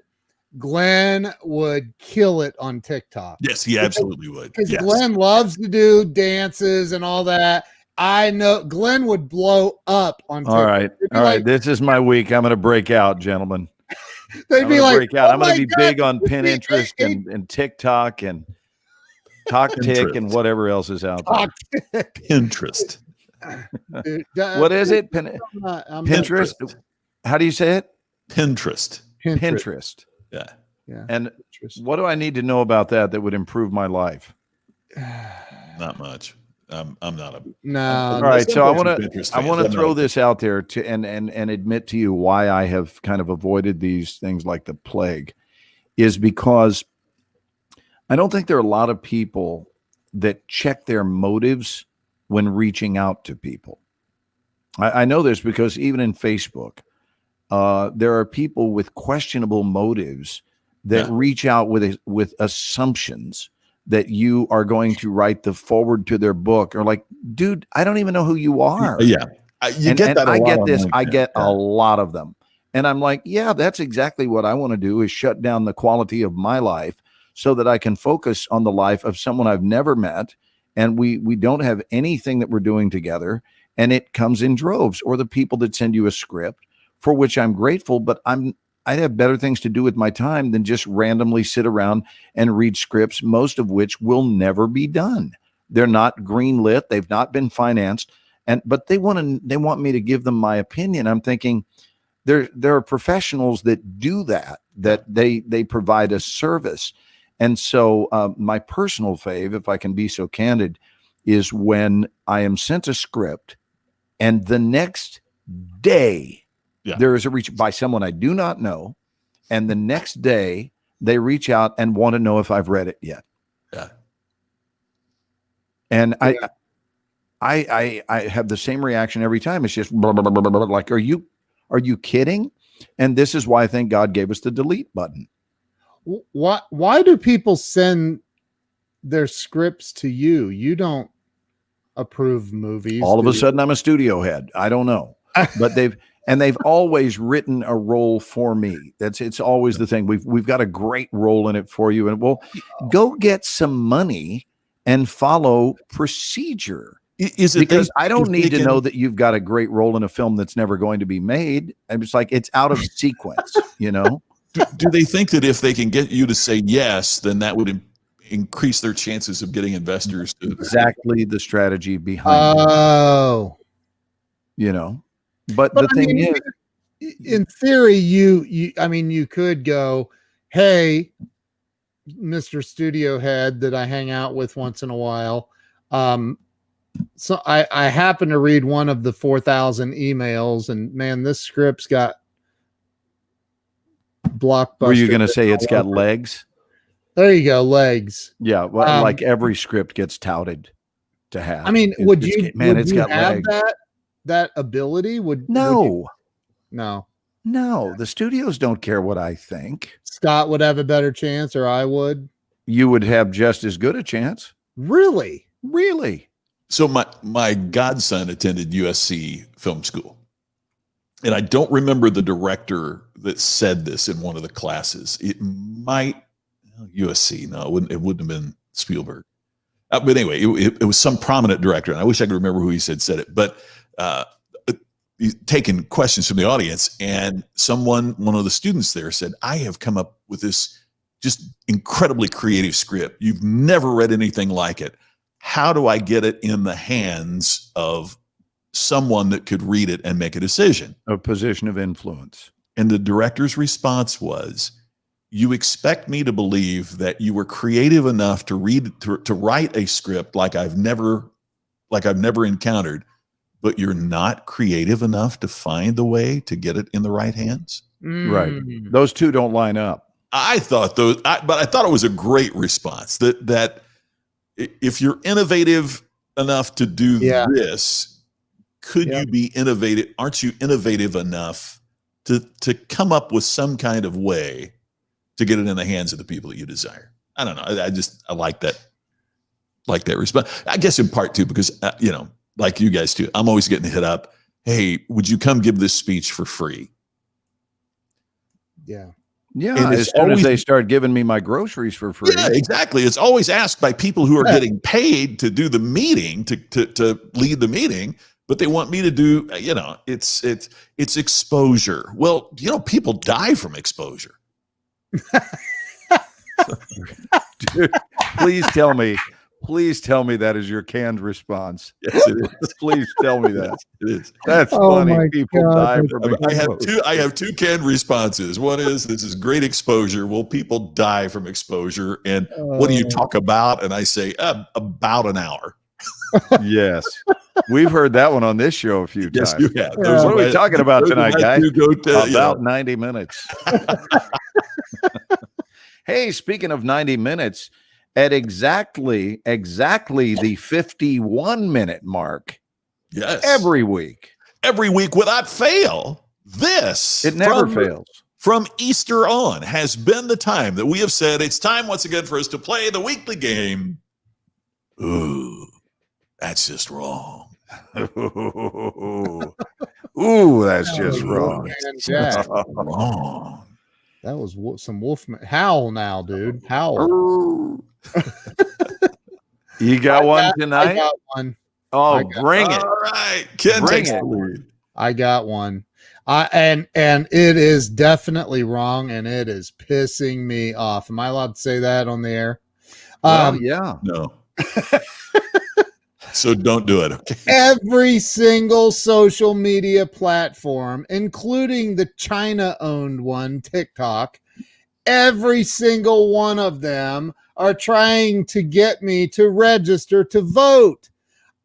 Glenn would kill it on TikTok. Yes, he absolutely would. Because Yes. Glenn loves to do dances and all that. I know Glenn would blow up on TikTok. All right. They'd be All right. like- This is my week. I'm going to break out, gentlemen. They'd I'm be going to like, break out. "Oh I'm going my to be God, big on this is Pinterest a- and TikTok and TokTik and whatever else is out there. Pinterest. Dude, What is it? I'm not- Pinterest? How do you say it? Pinterest. Pinterest. Yeah. Yeah. And Pinterest. what do I need to know about that would improve my life? Not much. I'm not a. No. All right, so I want to Pinterest I fans. want to I'm throw not- this out there to and admit to you why I have kind of avoided these things like the plague is because I don't think there are a lot of people that check their motives when reaching out to people. I know this because even in Facebook, there are people with questionable motives that Yeah. reach out with assumptions that you are going to write the forward to their book, or like, dude, I don't even know who you are. Yeah. You get that. A I lot get on this. I LinkedIn. get Yeah. a lot of them. And I'm like, yeah, that's exactly what I want to do is shut down the quality of my life so that I can focus on the life of someone I've never met. And we don't have anything that we're doing together. And it comes in droves, or the people that send you a script for which I'm grateful, but I'd have better things to do with my time than just randomly sit around and read scripts, most of which will never be done. They're not greenlit. They've not been financed. But they want me to give them my opinion. I'm thinking there are professionals that do that they provide a service. And so my personal fave, if I can be so candid, is when I am sent a script and the next day there is a reach by someone I do not know. And the next day they reach out and want to know if I've read it yet. Yeah. And I have the same reaction every time. It's just blah, blah, blah, blah, blah, like, are you kidding? And this is why I think God gave us the delete button. Why do people send their scripts to you? You don't approve movies. All of do a you? sudden I'm a studio head. I don't know. But they've always written a role for me. It's always the thing. We've got a great role in it for you. And we'll go get some money and follow procedure. Is it Because they- I don't need to thinking- know that you've got a great role in a film that's never going to be made. I'm just like, it's out of sequence, you know? Do they think that if they can get you to say yes, then that would increase their chances of getting investors to Exactly the strategy behind it, Oh. you know? But But the I thing mean, is, in theory, you could go, hey, Mr. Studio Head that I hang out with once in a while. So I happen to read one of the 4,000 emails, and man, this script's got blockbuster. were you going to say it's all got over. legs? There you go, legs. Yeah. Well, Um, like every script gets touted to have. I mean, It- would it's- you man, would it's you got have legs. that ability? Would you- No, no. no, the studios don't care what I think. Scott would have a better chance, or I would. You would have just as good a chance. Really? Really? So my godson attended USC film school, and I don't remember the director that said this in one of the classes. It might USC. No, it wouldn't have been Spielberg. But anyway, it was some prominent director, and I wish I could remember who he said it. But he's taking questions from the audience, and one of the students there said, "I have come up with this just incredibly creative script. You've never read anything like it. How do I get it in the hands of someone that could read it and make a decision?" A position of influence. And the director's response was, "You expect me to believe that you were creative enough to write a script like I've never encountered, but you're not creative enough to find the way to get it in the right hands?" Right. Mm. Those two don't line up. I thought but I thought it was a great response that if you're innovative enough to do Yeah. this, could Yeah. you be innovative? Aren't you innovative enough to come up with some kind of way to get it in the hands of the people that you desire? I don't know. I like that response. I guess in part too, because like you guys too, I'm always getting hit up. Hey, would you come give this speech for free? Yeah. Yeah, And as it's soon as always- they start giving me my groceries for free. Yeah, exactly. It's always asked by people who are getting paid to do the meeting, to lead the meeting, but they want me to do, it's exposure. Well, people die from exposure. Dude, please tell me that is your canned response. Yes, it is. Please tell me that. It is. That's Oh funny. my People God, die that's from I have exposure. two. I have two canned responses. One is, this is great exposure. Well, people die from exposure, and what do you talk about? And I say, about an hour. Yes. We've heard that one on this show a few Yes, times. you have. Yeah. What are we talking about those are tonight, my guys? two go-to, About 90 minutes. Hey, speaking of 90 minutes, at exactly the 51-minute mark yes, every week. every week without fail. This It never from- fails. From Easter on has been the time that we have said it's time once again for us to play the weekly game. Ooh, that's just wrong. Ooh, that's just wrong. Man, Jack, Wrong. that was some Wolfman. Howl now, dude. Howl. You got one I tonight? got one. Oh, I got- bring it. All right, Ken Bring takes it. the lead. I got one. And it is definitely wrong, and it is pissing me off. Am I allowed to say that on the air? Well, yeah. No. So don't do it. Okay. Every single social media platform, including the China-owned one, TikTok, every single one of them are trying to get me to register to vote.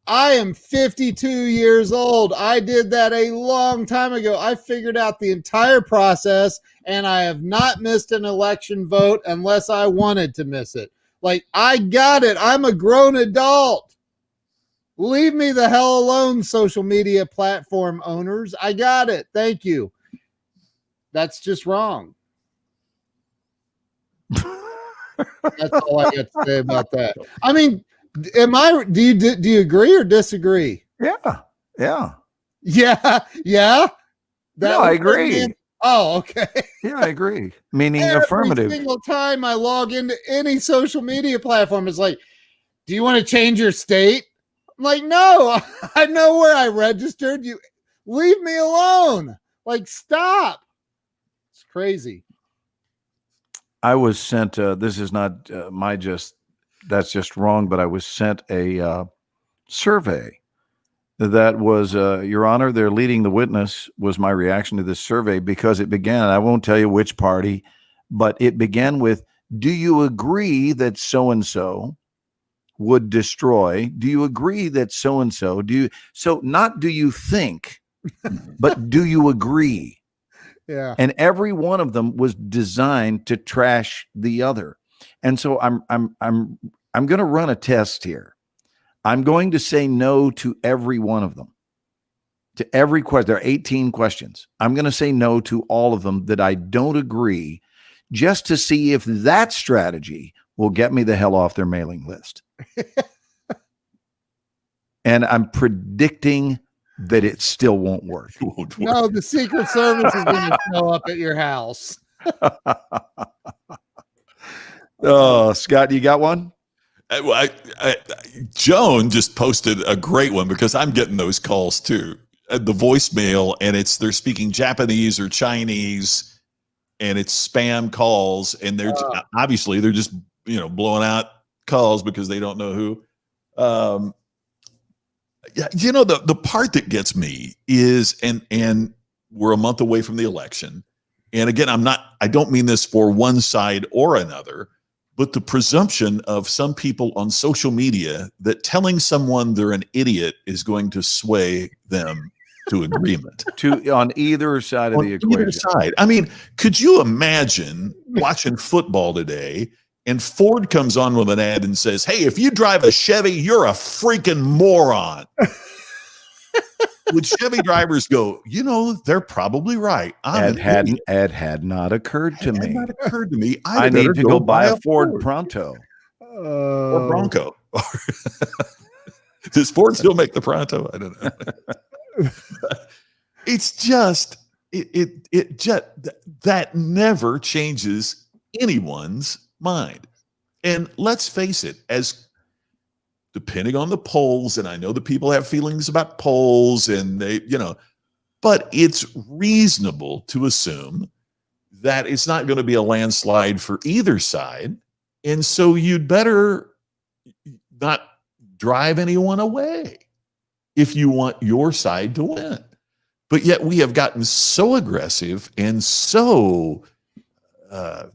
I am 52 years old. I did that a long time ago. I figured out the entire process, and I have not missed an election vote unless I wanted to miss it. Like, I got it. I'm a grown adult. Leave me the hell alone, social media platform owners. I got it. Thank you. That's just wrong. That's all I got to say about that. I mean, do you agree or disagree? Yeah. Yeah. Yeah, yeah. No, I agree. Oh, okay. Yeah, I agree. Meaning Every affirmative. single time I log into any social media platform, it's like, do you want to change your state? I'm like, no, I know where I registered. You leave me alone. Like, stop. It's crazy. I was sent, this is not that's just wrong, but I was sent a survey that was, Your Honor, they're leading the witness, was my reaction to this survey, because it began, I won't tell you which party, but it began with, do you agree that so-and-so would destroy? Do you agree that so-and-so, not do you think, but do you agree? Yeah. And every one of them was designed to trash the other. And so I'm going to run a test here. I'm going to say no to every one of them. To every question. There are 18 questions. I'm going to say no to all of them that I don't agree, just to see if that strategy will get me the hell off their mailing list. And I'm predicting that it still won't work. No, the Secret Service is going to show up at your house. Oh, Scott, you got one? Joan just posted a great one, because I'm getting those calls too. The voicemail, and they're speaking Japanese or Chinese, and it's spam calls, and they're obviously they're just blowing out calls because they don't know who. Yeah, the part that gets me is, and we're a month away from the election, and again, I don't mean this for one side or another, but the presumption of some people on social media that telling someone they're an idiot is going to sway them to agreement. On either side of On the either equation. side. I mean, could you imagine watching football today and Ford comes on with an ad and says, "Hey, if you drive a Chevy, you're a freaking moron." Would Chevy drivers go, they're probably right. It had not occurred to It had me. not occurred to me. I need to go buy a Ford Pronto. or Bronco. Does Ford still make the Pronto? I don't know. It's just that never changes anyone's mind. And let's face it, as depending on the polls, and I know that people have feelings about polls and they, but it's reasonable to assume that it's not going to be a landslide for either side. And so you'd better not drive anyone away if you want your side to win. But yet we have gotten so aggressive and so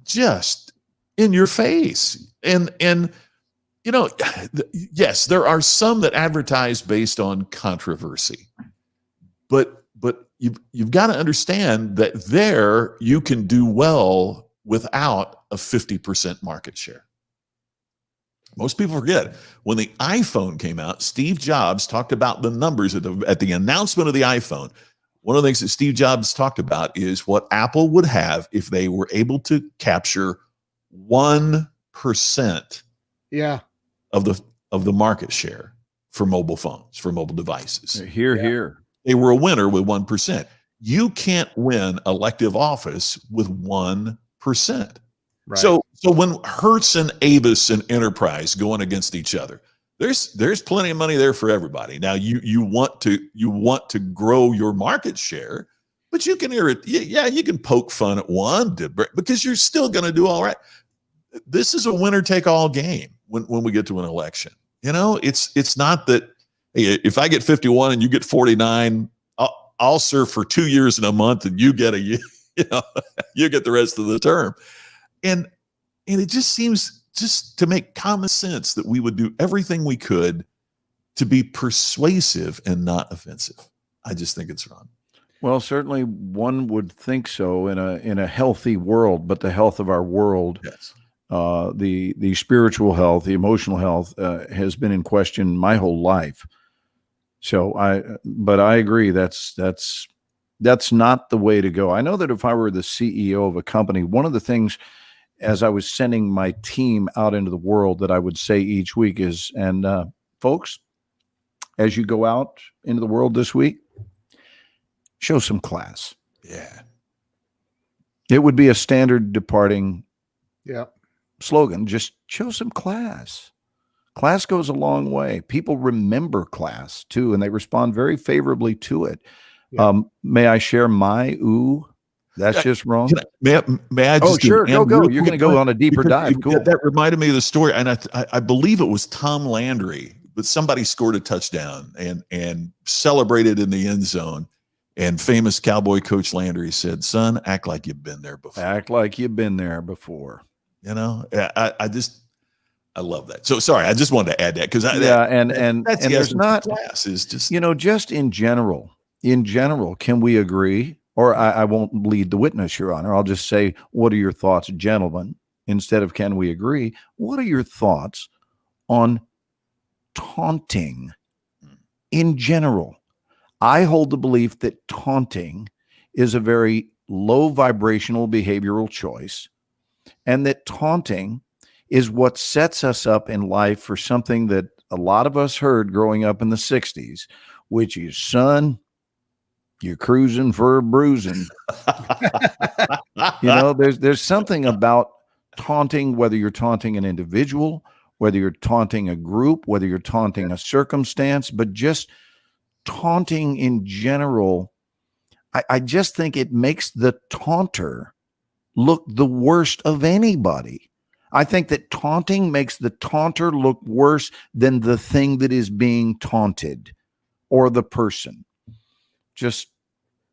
just in your face. And yes, there are some that advertise based on controversy. But you've got to understand that there you can do well without a 50% market share. Most people forget when the iPhone came out, Steve Jobs talked about the numbers at the announcement of the iPhone. One of the things that Steve Jobs talked about is what Apple would have if they were able to capture 1% of the market share for mobile phones, for mobile devices. Here. They were a winner with 1%. You can't win elective office with 1%. Right. So when Hertz and Avis and Enterprise going against each other, there's plenty of money there for everybody. Now you want to grow your market share, but you can you can poke fun at one because you're still going to do all right. This is a winner take all game when we get to an election. It's not that, hey, if I get 51 and you get 49, I'll serve for 2 years and a month and you get you get the rest of the term. And it just seems just to make common sense that we would do everything we could to be persuasive and not offensive. I just think it's wrong. Well, certainly one would think so in a healthy world, but the health of our world, yes. The spiritual health, the emotional health has been in question my whole life. So but I agree that's not the way to go. I know that if I were the CEO of a company, one of the things as I was sending my team out into the world that I would say each week is, and folks, as you go out into the world this week, show some class. Yeah. It would be a standard departing slogan. Just show some class. Class goes a long way. People remember class too, and they respond very favorably to it. Yeah. May I share my ooh? That's just wrong. May I just sure. Go. You're going to go on a deeper dive. Cool. That reminded me of the story. And I believe it was Tom Landry, but somebody scored a touchdown and celebrated in the end zone. And famous Cowboy coach Landry said, "Son, act like you've been there before." Act like you've been there before. I love that. So sorry, I just wanted to add that because there's not class is just just in general, can we agree? Or I won't lead the witness, Your Honor. I'll just say, what are your thoughts, gentlemen? Instead of can we agree? What are your thoughts on taunting in general? I hold the belief that taunting is a very low vibrational behavioral choice, and that taunting is what sets us up in life for something that a lot of us heard growing up in the 60s, which is, son, you're cruising for a bruising. There's something about taunting, whether you're taunting an individual, whether you're taunting a group, whether you're taunting a circumstance, but just taunting in general. I just think it makes the taunter look the worst of anybody. I think that taunting makes the taunter look worse than the thing that is being taunted or the person. Just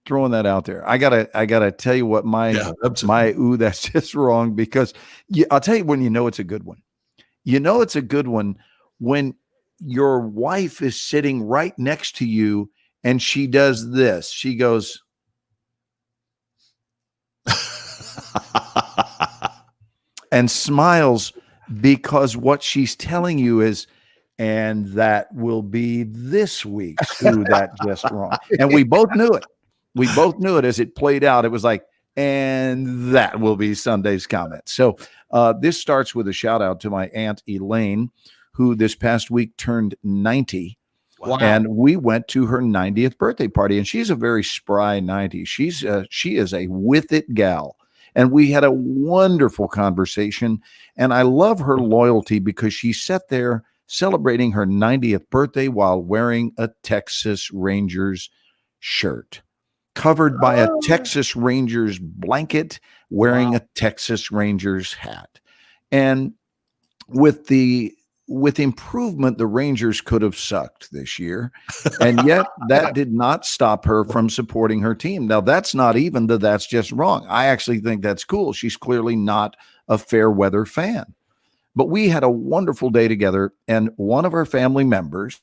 throwing that out there. I gotta tell you what my ooh, that's just wrong, because I'll tell you when it's a good one. It's a good one when your wife is sitting right next to you and she does this. She goes and smiles, because what she's telling you is, and that will be this week's ooh, that just wrong. And we both knew it. We both knew it as it played out. It was like, and that will be Sunday's comment. So this starts with a shout out to my Aunt Elaine, who this past week turned 90. Wow. And we went to her 90th birthday party, and she's a very spry 90. She is a with it gal. And we had a wonderful conversation. And I love her loyalty because she sat there celebrating her 90th birthday while wearing a Texas Rangers shirt, covered by a Texas Rangers blanket, wearing a Texas Rangers hat. And with improvement, the Rangers could have sucked this year. And yet that did not stop her from supporting her team. Now, that's not even that's just wrong. I actually think that's cool. She's clearly not a fair weather fan. But we had a wonderful day together, and one of our family members,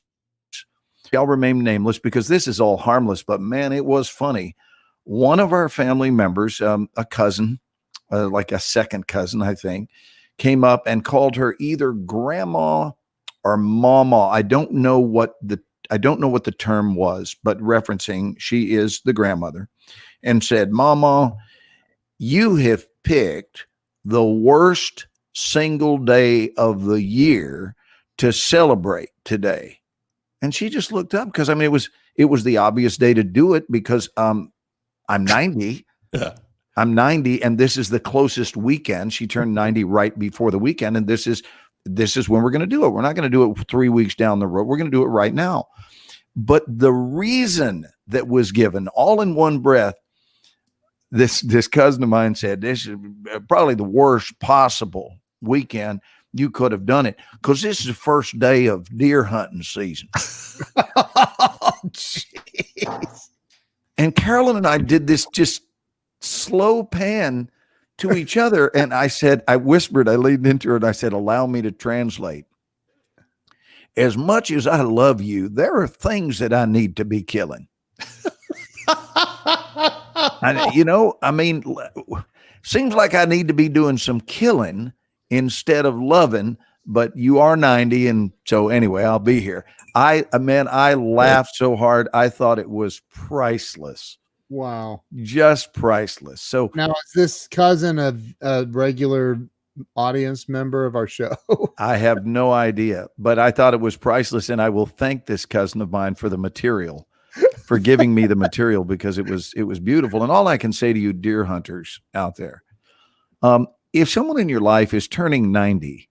I'll remain nameless because this is all harmless, but man, it was funny. One of our family members, a cousin, like a second cousin, I think, came up and called her either grandma or mama. I don't know what the term was, but referencing she is the grandmother, and said, "Mama, you have picked the worst single day of the year to celebrate today." And she just looked up because, I mean, it was the obvious day to do it because I'm 90. Yeah. I'm 90, and this is the closest weekend. She turned 90 right before the weekend, and this is when we're going to do it. We're not going to do it 3 weeks down the road. We're going to do it right now. But the reason that was given all in one breath, this cousin of mine said, this is probably the worst possible weekend you could have done it because this is the first day of deer hunting season. Oh, jeez. And Carolyn and I did this just slow pan to each other. And I leaned into her and I said, "Allow me to translate. As much as I love you, there are things that I need to be killing." Seems like I need to be doing some killing instead of loving, but you are 90. And so anyway, I'll be here. I laughed so hard. I thought it was priceless. Wow. Just priceless. So now, is this cousin a regular audience member of our show? I have no idea, but I thought it was priceless. And I will thank this cousin of mine for the material, for giving me the material, because it was beautiful. And all I can say to you, deer hunters out there, if someone in your life is turning 90,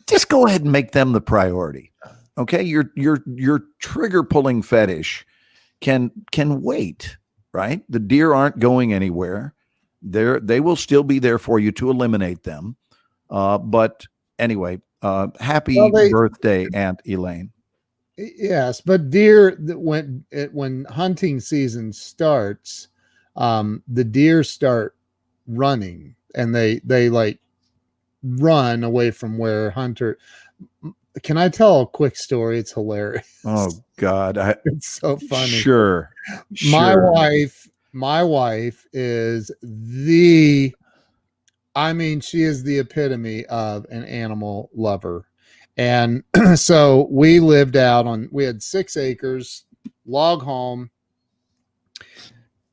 just go ahead and make them the priority. Okay. Your trigger pulling fetish can wait, right? The deer aren't going anywhere. They will still be there for you to eliminate them. But anyway, happy birthday, Aunt Elaine. Yes, but deer, when hunting season starts, the deer start running, and they like run away from where hunter. Can I tell a quick story? It's hilarious. Oh God, it's so funny. Sure. My wife is she is the epitome of an animal lover. And so we lived we had 6 acres, log home.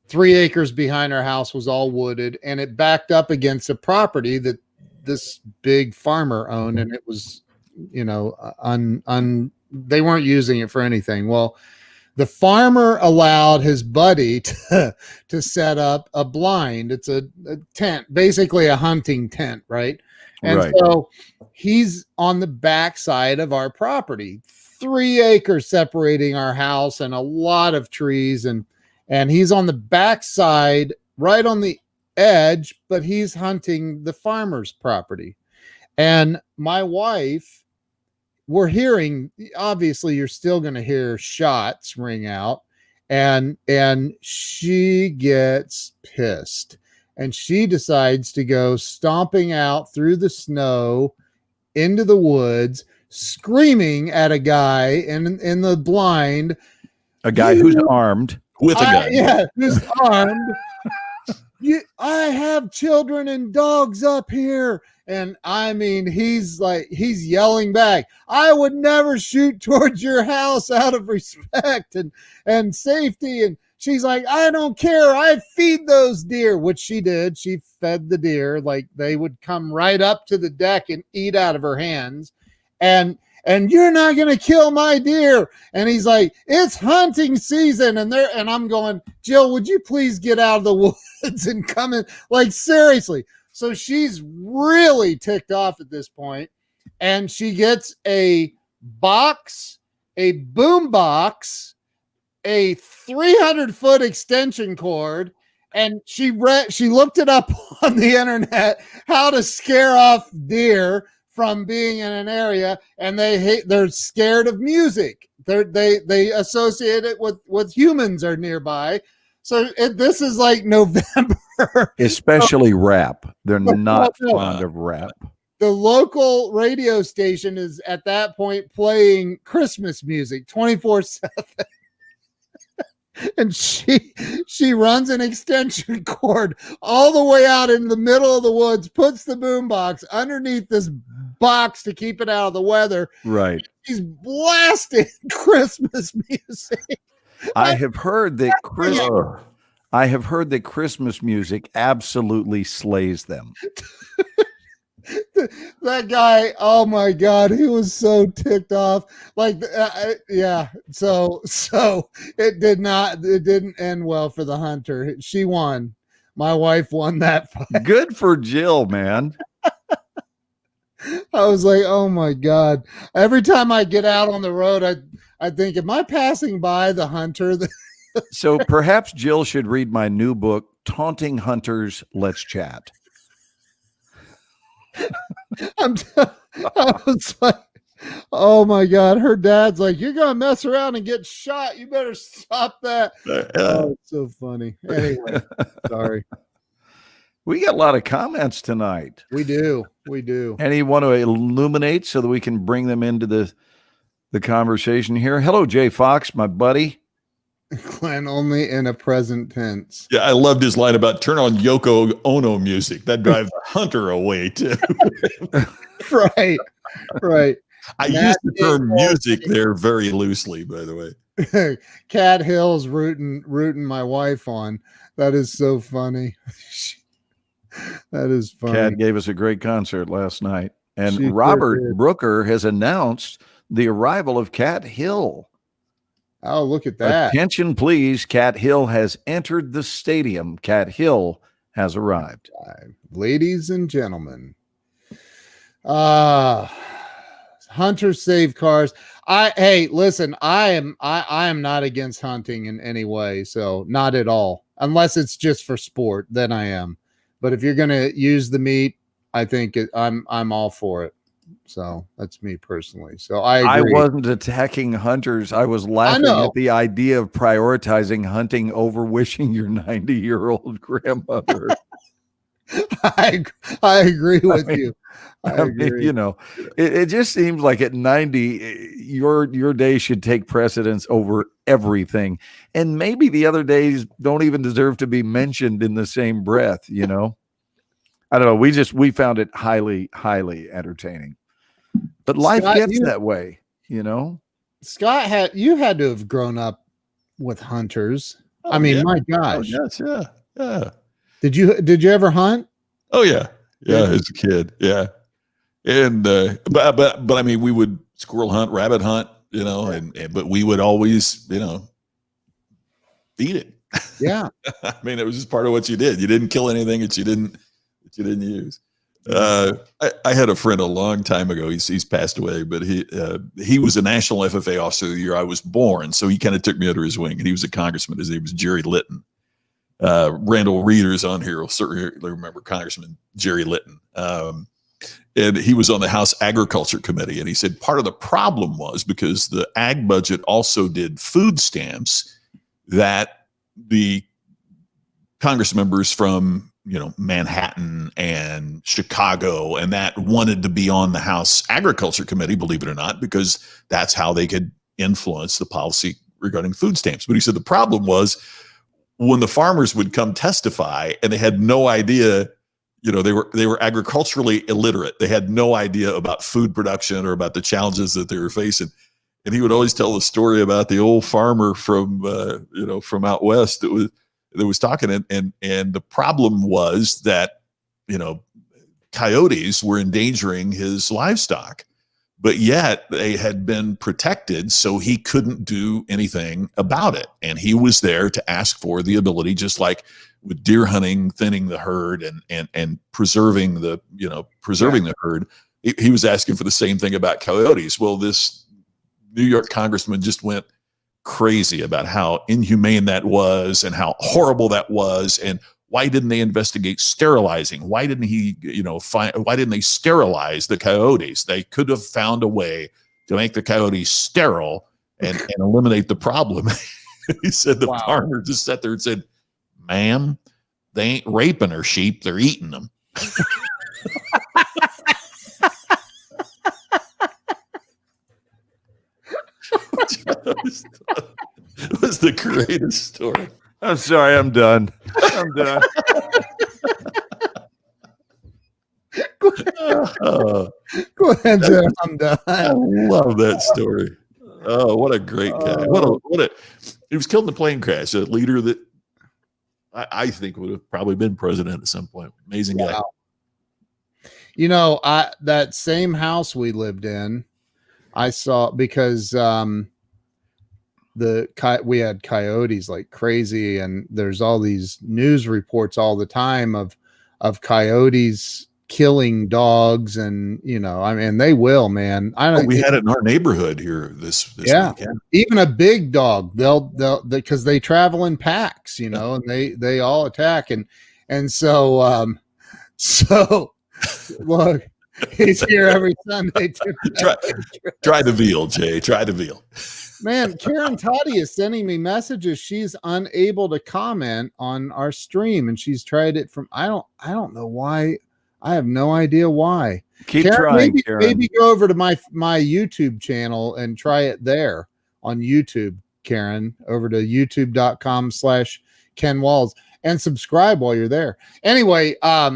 3 acres behind our house was all wooded, and it backed up against a property that this big farmer owned, and it was, they weren't using it for anything. Well, the farmer allowed his buddy to set up a blind. It's a tent, basically a hunting tent, right? And so he's on the backside of our property, 3 acres separating our house and a lot of trees. And he's on the backside, right on the edge, but he's hunting the farmer's property. And my wife, we're hearing, obviously you're still going to hear shots ring out, and she gets pissed. And she decides to go stomping out through the snow into the woods, screaming at a guy in the blind. A guy who's armed. With a gun. Yeah, who's armed. I have children and dogs up here. And I mean, he's yelling back, "I would never shoot towards your house out of respect and safety." And she's like, "I don't care. I feed those deer," which she did. She fed the deer. Like, they would come right up to the deck and eat out of her hands. And and you're not going to kill my deer. And he's like, it's hunting season. And I'm going, Jill, would you please get out of the woods and come in? Like, seriously. So she's really ticked off at this point, and she gets a box, a boom box, a 300-foot extension cord, and she looked it up on the internet how to scare off deer from being in an area, and they're scared of music. They associate it with humans are nearby. So this is like November, especially rap. They're not fond of rap. The local radio station is at that point playing Christmas music 24/7. And she runs an extension cord all the way out in the middle of the woods, puts the boom box underneath this box to keep it out of the weather. Right. She's blasting Christmas music. I have heard that Christmas music absolutely slays them. That guy, oh my God, he was so ticked off. Like, yeah. So it didn't end well for the hunter. She won. My wife won that fight. Good for Jill, man. I was like, oh my God. Every time I get out on the road, I think, am I passing by the hunter? So perhaps Jill should read my new book, Taunting Hunters, Let's Chat. I was like, oh my God. Her dad's like, you're going to mess around and get shot. You better stop that. Oh, it's so funny. Anyway, sorry. We got a lot of comments tonight. We do. Any want to illuminate so that we can bring them into the conversation here? Hello, Jay Fox, my buddy. Glenn, only in a present tense. Yeah, I loved his line about turn on Yoko Ono music. That drives the hunter away too. Right. I used the term music there very loosely, by the way. Cat Hill's rooting my wife on. That is so funny. That is funny. Cat gave us a great concert last night. And Robert Brooker has announced the arrival of Cat Hill. Oh, look at that. Attention, please. Cat Hill has entered the stadium. Cat Hill has arrived. Ladies and gentlemen. Hunters save cars. Hey, listen, I am not against hunting in any way. So not at all. Unless it's just for sport, then I am. But if you're going to use the meat, I think I'm all for it. So that's me personally. So I agree. I wasn't attacking hunters. I was laughing at the idea of prioritizing hunting over wishing your 90-year-old grandmother. I agree with you. I agree. You know, it just seems like at 90, your day should take precedence over everything. And maybe the other days don't even deserve to be mentioned in the same breath, you know? I don't know. We found it highly, highly entertaining. But life gets that way, you know? Scott, you had to have grown up with hunters. I mean, my gosh. Oh, yes, yeah. Did you ever hunt? Oh yeah, as a kid, yeah. And but I mean, we would squirrel hunt, rabbit hunt, you know, but we would always, you know, feed it. Yeah. I mean, it was just part of what you did. You didn't kill anything that you didn't use. I had a friend a long time ago. He's passed away, but he was a National FFA Officer the year I was born, so he kind of took me under his wing. And he was a congressman. His name was Jerry Litton. Randall readers on here will certainly remember Congressman Jerry Litton. And he was on the House Agriculture Committee, and he said part of the problem was because the ag budget also did food stamps that the Congress members from, you know, Manhattan and Chicago and that wanted to be on the House Agriculture Committee, believe it or not, because that's how they could influence the policy regarding food stamps. But he said the problem was when the farmers would come testify and they had no idea, you know, they were agriculturally illiterate. They had no idea about food production or about the challenges that they were facing. And he would always tell the story about the old farmer from, from out west that was talking. And the problem was that, you know, coyotes were endangering his livestock but yet they had been protected, so he couldn't do anything about it. And he was there to ask for the ability, just like with deer hunting, thinning the herd and preserving the the herd. He was asking for the same thing about coyotes. Well, this New York congressman just went crazy about how inhumane that was and how horrible that was, and why didn't they investigate sterilizing? Why didn't he, why didn't they sterilize the coyotes? They could have found a way to make the coyotes sterile and eliminate the problem. He said the farmer just sat there and said, "Ma'am, they ain't raping our sheep, they're eating them." It was the greatest story. I'm sorry, I'm done. I'm done. Go ahead, Jeff. I'm done. I love that story. Oh, what a great guy. He was killed in a plane crash, a leader that I think would have probably been president at some point. Amazing guy. That same house we lived in, I saw, because we had coyotes like crazy, and there's all these news reports all the time of coyotes killing dogs, and they will, man. We had it in our neighborhood here this weekend. Even a big dog, they'll because they travel in packs, and they all attack, and so look, he's here every Sunday. Try the veal, Jay. Try the veal. Man, Karen Toddy is sending me messages. She's unable to comment on our stream, and she's tried it from I don't know why. I have no idea why. Keep Karen, trying, Karen. Maybe go over to my YouTube channel and try it there on YouTube, Karen, over to youtube.com/Ken Walls and subscribe while you're there. Anyway, but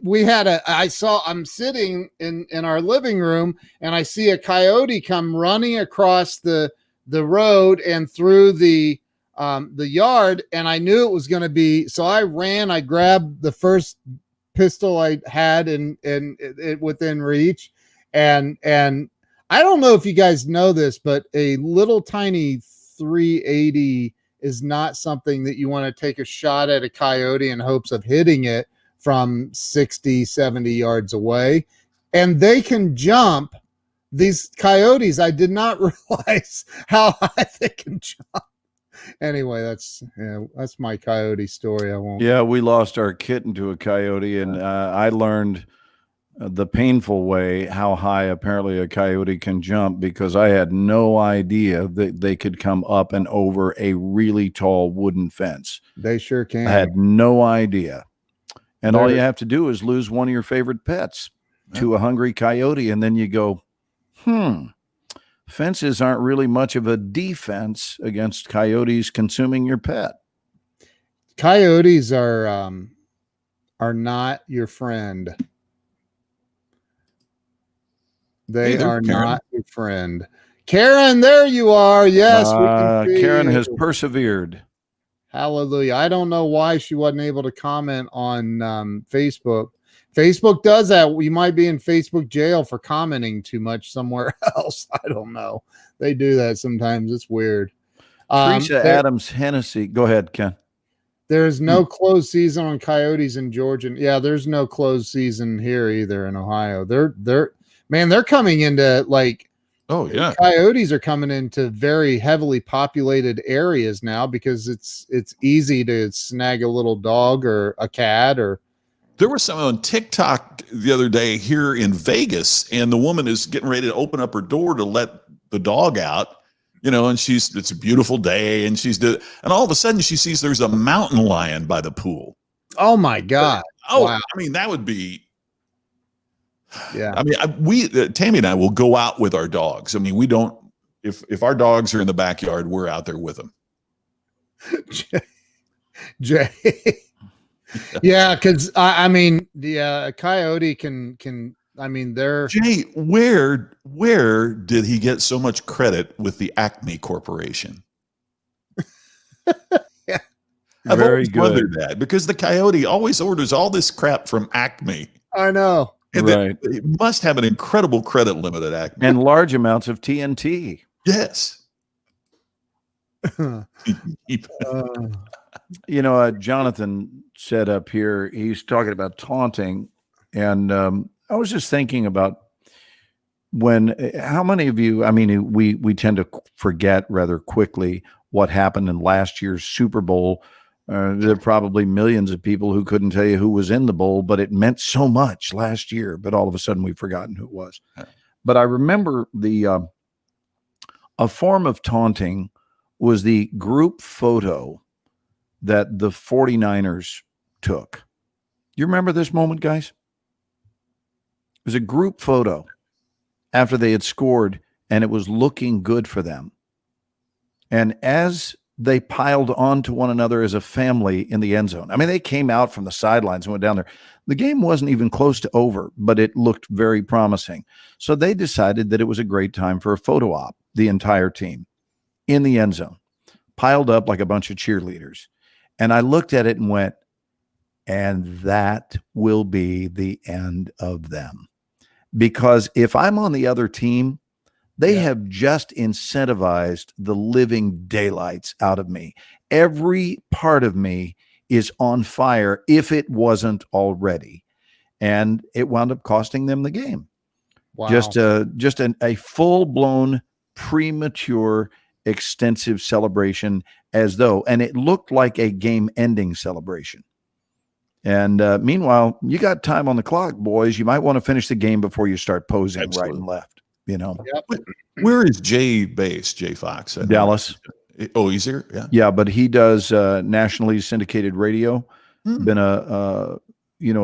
we had I'm sitting in our living room, and I see a coyote come running across the road and through the yard, and I knew it was going to be, so I ran, I grabbed the first pistol I had in within reach. And I don't know if you guys know this, but a little tiny 380 is not something that you want to take a shot at a coyote in hopes of hitting it from 60, 70 yards away. And they can jump. These coyotes, I did not realize how high they can jump. Anyway, that's my coyote story. We lost our kitten to a coyote, and I learned the painful way how high apparently a coyote can jump, because I had no idea that they could come up and over a really tall wooden fence. They sure can. I had no idea. And all you have to do is lose one of your favorite pets to a hungry coyote, and then you go, fences aren't really much of a defense against coyotes consuming your pet. Coyotes are not your friend. They are not your friend. Karen, there you are. Yes, we can see Karen you. has persevered. Hallelujah. I don't know why she wasn't able to comment on Facebook. Facebook does that. We might be in Facebook jail for commenting too much somewhere else. I don't know. They do that sometimes. It's weird. Teresa Adams Hennessy. Go ahead, Ken. There's no closed season on coyotes in Georgia. Yeah, there's no closed season here either in Ohio. They're coming into coyotes are coming into very heavily populated areas now, because it's easy to snag a little dog or a cat. Or there was someone on TikTok the other day here in Vegas, and the woman is getting ready to open up her door to let the dog out, and it's a beautiful day, and and all of a sudden she sees there's a mountain lion by the pool. Oh my God. Wow. I mean, that would be, yeah. I mean, Tammy and I will go out with our dogs. I mean, we don't, if our dogs are in the backyard, we're out there with them. Jay. Yeah, because a coyote can. I mean, they're Jay. Where did he get so much credit with the Acme Corporation? Yeah, I've always wondered that, because the coyote always orders all this crap from Acme. I know. And Right. it must have an incredible credit limit at Acme. And large amounts of TNT. Yes. Uh, You know, Jonathan said up here, he's talking about taunting. And I was just thinking about how many of you, I mean, we tend to forget rather quickly what happened in last year's Super Bowl. There are probably millions of people who couldn't tell you who was in the bowl, but it meant so much last year. But all of a sudden we've forgotten who it was. But I remember a form of taunting was the group photo that the 49ers took. You remember this moment, guys? It was a group photo after they had scored, and it was looking good for them. And as they piled onto one another as a family in the end zone, I mean, they came out from the sidelines and went down there. The game wasn't even close to over, but it looked very promising. So they decided that it was a great time for a photo op, the entire team in the end zone, piled up like a bunch of cheerleaders. And I looked at it and went, and that will be the end of them. Because if I'm on the other team, they have just incentivized the living daylights out of me. Every part of me is on fire if it wasn't already. And it wound up costing them the game. wow. Just a full-blown, premature, extensive celebration and it looked like a game-ending celebration. And meanwhile, you got time on the clock, boys. You might want to finish the game before you start posing Absolutely. right and left. You know, Where is Jay based, Jay Fox? Dallas. Oh, he's here? Yeah. Yeah, but he does nationally syndicated radio. Been a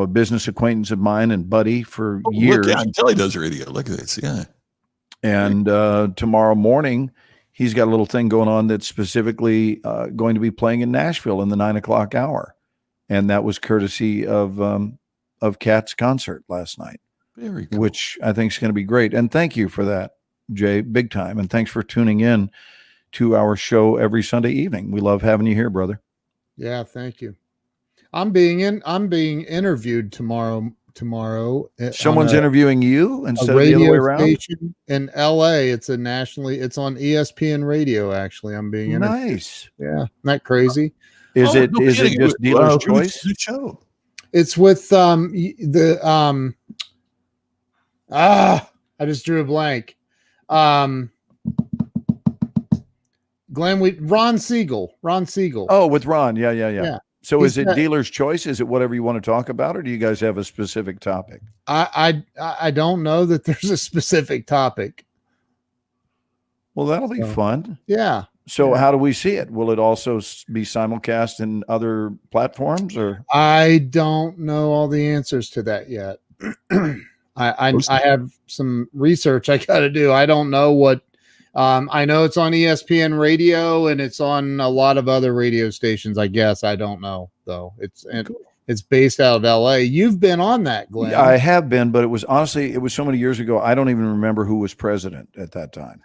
business acquaintance of mine and buddy for years. Look, until he does radio. Look at this. Yeah. And tomorrow morning, he's got a little thing going on that's specifically going to be playing in Nashville in the 9:00 hour. And that was courtesy of Kat's concert last night. Very cool. Which I think is going to be great. And thank you for that, Jay, big time. And thanks for tuning in to our show every Sunday evening. We love having you here, brother. Yeah, thank you. I'm being interviewed tomorrow. Someone's interviewing you a instead of the other way radio around. station in LA. It's on ESPN radio. Actually, I'm being interviewed. Nice. Yeah, isn't that crazy? Is it no is it kidding. just dealer's choice? Who's the show? It's with I just drew a blank. Ron Siegel. Oh, with Ron. Yeah. So He's is it got- dealer's choice? Is it whatever you want to talk about, or do you guys have a specific topic? I don't know that there's a specific topic. Well, that'll be fun. Yeah. So how do we see it? Will it also be simulcast in other platforms, or? I don't know all the answers to that yet. I have some research I got to do. I don't know what. I know it's on ESPN radio and it's on a lot of other radio stations. I guess I don't know though. It's based out of LA. You've been on that, Glenn. I have been, but it was so many years ago. I don't even remember who was president at that time.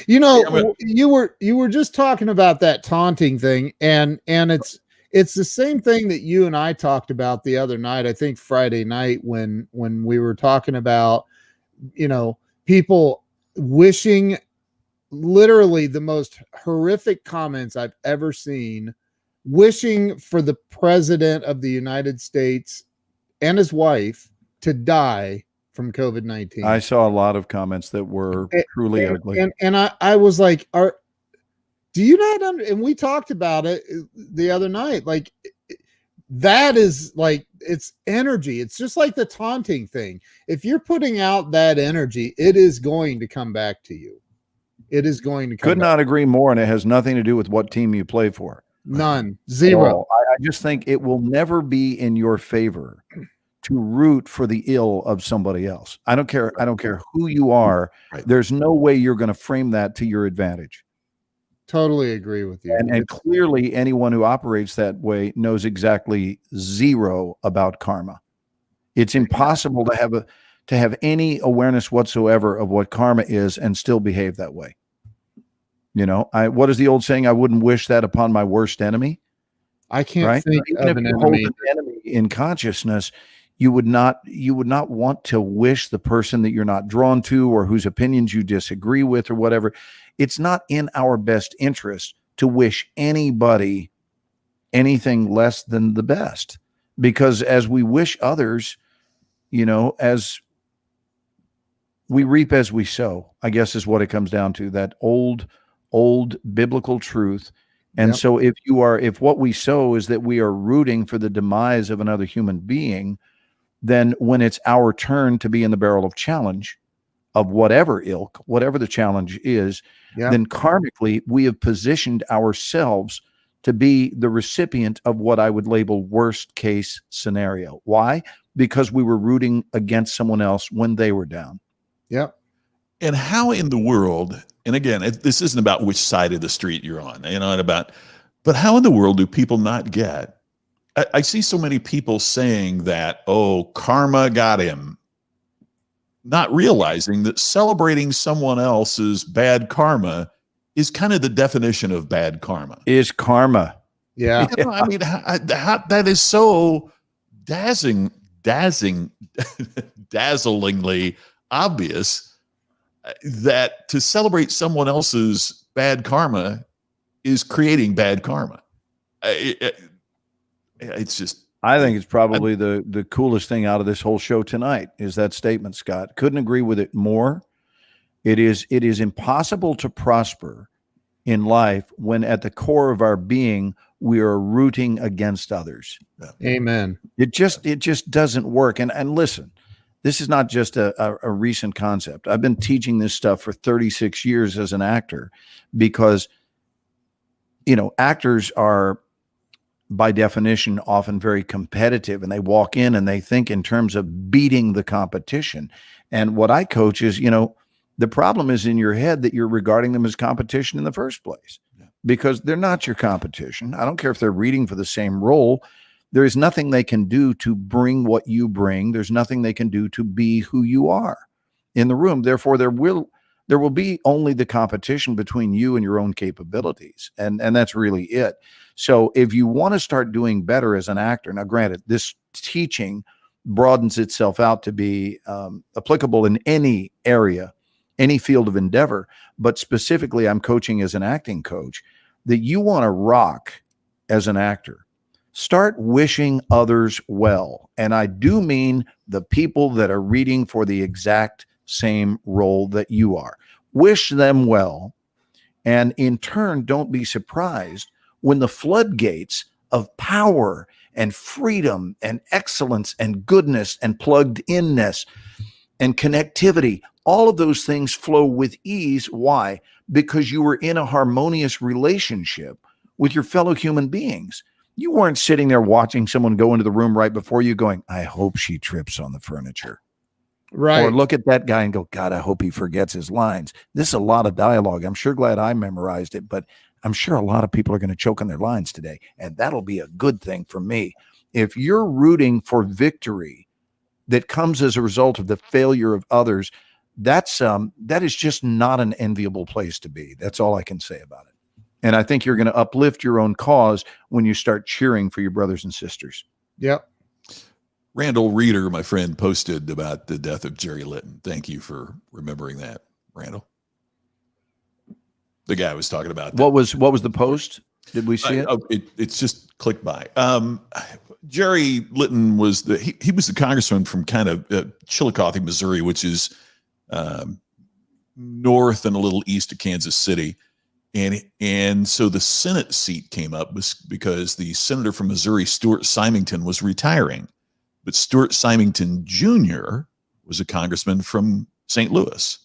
You know, you were just talking about that taunting thing, and it's the same thing that you and I talked about the other night. I think Friday night when we were talking about, people wishing, literally the most horrific comments I've ever seen, wishing for the president of the United States and his wife to die from COVID-19. I saw a lot of comments that were truly ugly. And I was like, do you not and we talked about it the other night. Like, that is like, it's energy. It's just like the taunting thing. If you're putting out that energy, it is going to come back to you. It is going to come Could not agree more. And it has nothing to do with what team you play for. None. Zero. I just think it will never be in your favor to root for the ill of somebody else. I don't care who you are. Right. There's no way you're going to frame that to your advantage. Totally agree with you. And clearly anyone who operates that way knows exactly zero about karma. It's impossible to have any awareness whatsoever of what karma is and still behave that way. What is the old saying? I wouldn't wish that upon my worst enemy. I can't right? think Even of if an you hold enemy. an enemy in consciousness, you would not want to wish the person that you're not drawn to or whose opinions you disagree with or whatever. It's not in our best interest to wish anybody anything less than the best, because as we wish others, as we reap as we sow, I guess is what it comes down to, that old biblical truth. And Yep. so if what we sow is that we are rooting for the demise of another human being, then when it's our turn to be in the barrel of challenge of whatever ilk, whatever the challenge is, Yep. then karmically we have positioned ourselves to be the recipient of what I would label worst case scenario. Why? Because we were rooting against someone else when they were down. Yep. And how in the world, and again, this isn't about which side of the street you're on, but how in the world do people not get? I see so many people saying that, oh, karma got him, not realizing that celebrating someone else's bad karma is kind of the definition of bad karma. Is karma. Yeah. I mean, that is so dazzlingly obvious that to celebrate someone else's bad karma is creating bad karma. It's just, I think it's probably the coolest thing out of this whole show tonight is that statement, Scott. Couldn't agree with it more. It is impossible to prosper in life when at the core of our being we are rooting against others. Amen. It just doesn't work. And listen, this is not just a recent concept. I've been teaching this stuff for 36 years as an actor because, actors are by definition often very competitive, and they walk in and they think in terms of beating the competition. And what I coach is, the problem is in your head that you're regarding them as competition in the first place, because they're not your competition. I don't care if they're reading for the same role. There is nothing they can do to bring what you bring. There's nothing they can do to be who you are in the room. Therefore, there will be only the competition between you and your own capabilities. And that's really it. So if you want to start doing better as an actor, now granted, this teaching broadens itself out to be applicable in any area, any field of endeavor, but specifically I'm coaching as an acting coach, that you want to rock as an actor. Start wishing others well. And I do mean the people that are reading for the exact same role that you are. Wish them well. And in turn, don't be surprised when the floodgates of power and freedom and excellence and goodness and plugged inness and connectivity, all of those things flow with ease. Why? Because you were in a harmonious relationship with your fellow human beings. You weren't sitting there watching someone go into the room right before you going, I hope she trips on the furniture. Right. Or look at that guy and go, God, I hope he forgets his lines. This is a lot of dialogue. I'm sure glad I memorized it, but I'm sure a lot of people are going to choke on their lines today. And that'll be a good thing for me. If you're rooting for victory that comes as a result of the failure of others, that is just not an enviable place to be. That's all I can say about it. And I think you're going to uplift your own cause when you start cheering for your brothers and sisters. Yep. Randall Reeder, my friend, posted about the death of Jerry Litton. Thank you for remembering that, Randall. The guy was talking about that. What was the post? Did we see it? It's just click by. Jerry Litton was he was the congressman from kind of Chillicothe, Missouri, which is north and a little east of Kansas City. And so the Senate seat came up because the senator from Missouri, Stuart Symington, was retiring. But Stuart Symington Jr. was a congressman from St. Louis.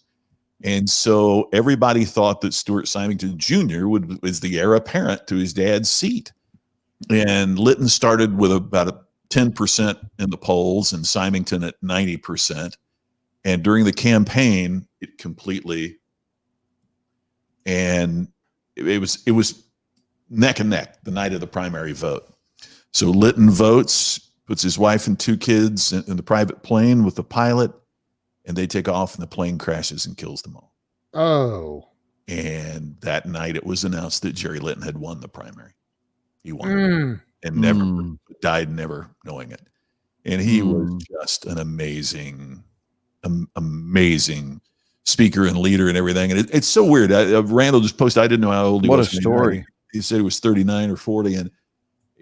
And so everybody thought that Stuart Symington Jr. was the heir apparent to his dad's seat. And Litton started with about 10% in the polls and Symington at 90%. And during the campaign, it completely, and it was neck and neck the night of the primary vote. So Litton votes, puts his wife and two kids in the private plane with the pilot, and they take off and the plane crashes and kills them all. Oh. And that night it was announced that Jerry Litton had won the primary. He won. and never Mm. died never knowing it. And he was Mm. just an amazing speaker and leader and everything. And it's so weird. Randall just posted, I didn't know how old he What a was when he died. story. He said he was 39 or 40. And,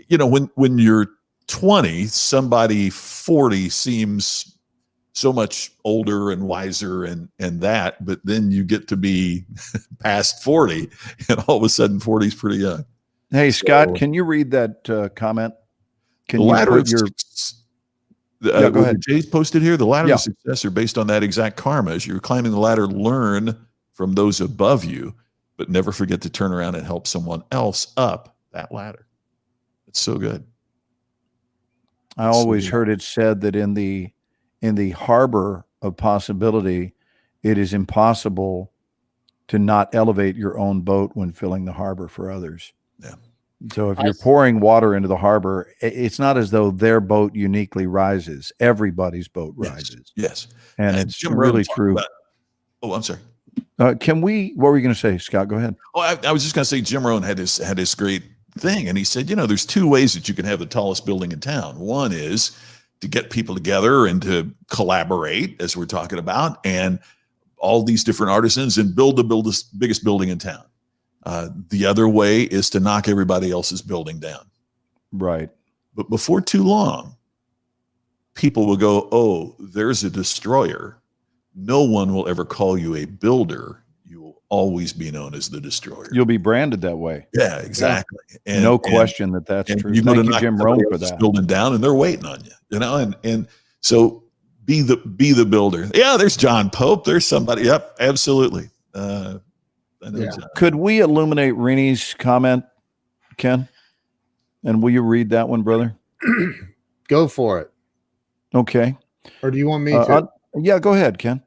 you know, when you're 20, somebody 40 seems so much older and wiser and that, but then you get to be past 40 and all of a sudden 40 is pretty young. Hey, So- Scott, can you read that comment? Can The you ladder put of your success- Yeah, go ahead. Jay's posted here. The ladder Yeah. of success are based on that exact karma. As you're climbing the ladder, learn from those above you, but never forget to turn around and help someone else up that ladder. It's so good. I always heard it said that in the harbor of possibility, it is impossible to not elevate your own boat when filling the harbor for others. Yeah. So if you're pouring water into the harbor, it's not as though their boat uniquely rises. Everybody's boat rises. Yes. And it's Jim really Rohn talked true. about- I'm sorry. What were you going to say, Scott? Go ahead. Oh, I was just going to say Jim Rohn had this great thing, and he said, you know, there's two ways that you can have the tallest building in town. One is to get people together and to collaborate, as we're talking about, and all these different artisans and build the biggest building in town. The other way is to knock everybody else's building down. Right. But before too long, people will go, oh, there's a destroyer. No one will ever call you a builder. You will always be known as the destroyer. You'll be branded that way. Yeah, exactly. And, No question that's and true. you go to Thank you, knock Jim somebody Rohn, for else's that. building down, and they're waiting on you. You know, and so be the builder. Yeah, there's John Pope. There's somebody. Yep, absolutely. I know Yeah. John. Could we illuminate Rinnie's comment, Ken? And will you read that one, brother? Go for it. Okay. Or do you want me to? Yeah, go ahead, Ken.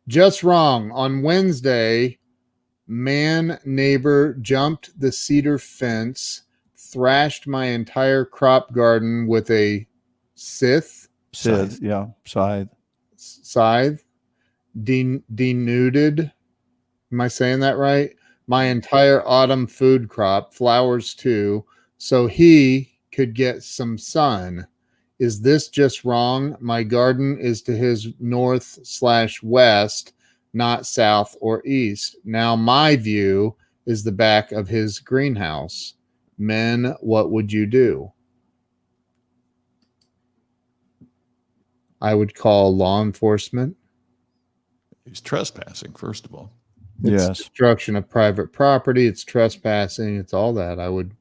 Just wrong. On Wednesday, neighbor jumped the cedar fence, thrashed my entire crop garden with a scythe, Scythe. denuded. Am I saying that right? My entire autumn food crop, flowers too, so he could get some sun. Is this just wrong? My garden is to his north/west, not south or east. Now my view is the back of his greenhouse. Men, what would you do? I would call law enforcement. He's trespassing, first of all. It's Yes. destruction of private property. It's trespassing. It's all that. I would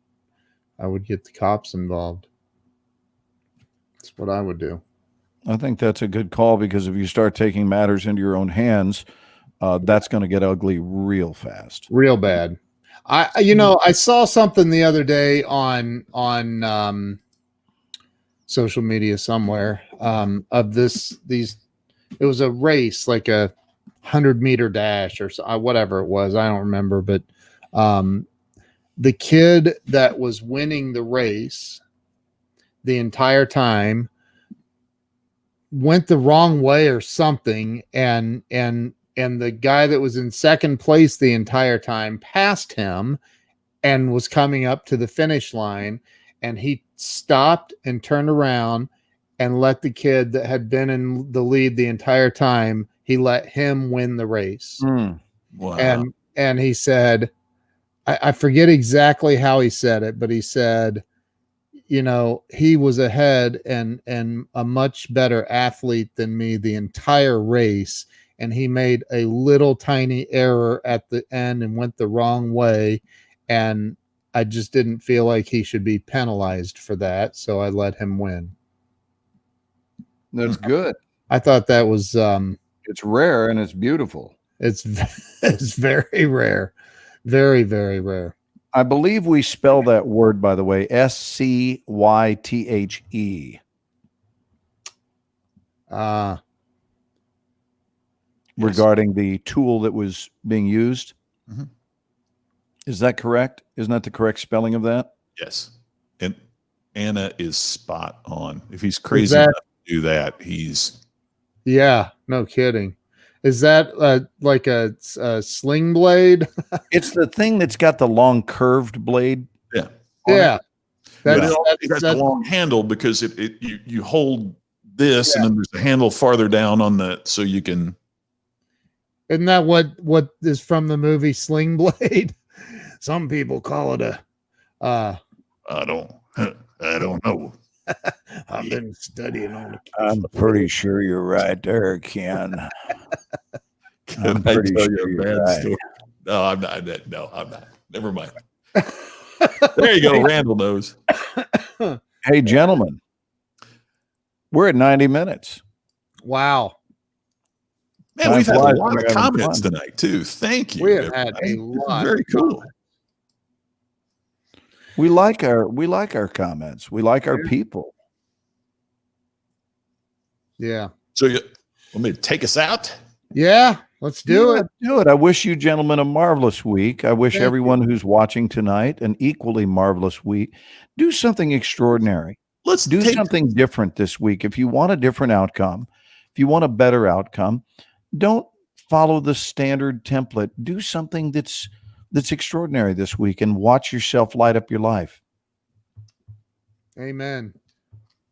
get the cops involved. That's what I would do. I think that's a good call, because if you start taking matters into your own hands, that's going to get ugly real fast. Real bad. I saw something the other day on social media somewhere of these. It was a race, like a 100-meter dash or whatever it was. I don't remember, but the kid that was winning the race the entire time went the wrong way or something, and the guy that was in second place the entire time passed him and was coming up to the finish line, and he stopped and turned around and let the kid that had been in the lead the entire time, he let him win the race. Wow. And he said, I forget exactly how he said it, but he said, you know, he was ahead and a much better athlete than me the entire race, and he made a little tiny error at the end and went the wrong way, and I just didn't feel like he should be penalized for that, so I let him win. That's good. I thought that was It's rare and it's beautiful. it's very rare. Very, very rare. I believe we spell that word, by the way, Scythe. Regarding the tool that was being used. Mhm. Is that correct? Isn't that the correct spelling of that? Yes. And Anna is spot on. If he's crazy that- enough to do that, he's Yeah, no kidding. Is that like a sling blade? It's the thing that's got the long curved blade. yeah. Yeah. But That's, it has a long handle because you hold this, Yeah. and then there's a handle farther down on the, so you can. isn't that what is from the movie Sling Blade? Some people call it a I don't know. I've been studying on it. I'm pretty sure you're right there, Ken. Can I'm I pretty tell sure you a you're bad right. story? No, I'm not. No, I'm not. Never mind. There you go. Randall knows. Hey, gentlemen, we're at 90 minutes. Wow. Man, Time we've had a flies lot when of you're having comments fun. tonight too. Thank you. We have had everybody. a lot Very of cool. We like our comments. We like our people. Yeah. So you want me to take us out? Yeah. Let's do it. Do it. I wish you gentlemen a marvelous week. I wish Thank you. everyone who's watching tonight an equally marvelous week. Do something extraordinary. Let's Do take something different this week. If you want a different outcome, if you want a better outcome, don't follow the standard template. Do something that's extraordinary this week and watch yourself light up your life. Amen.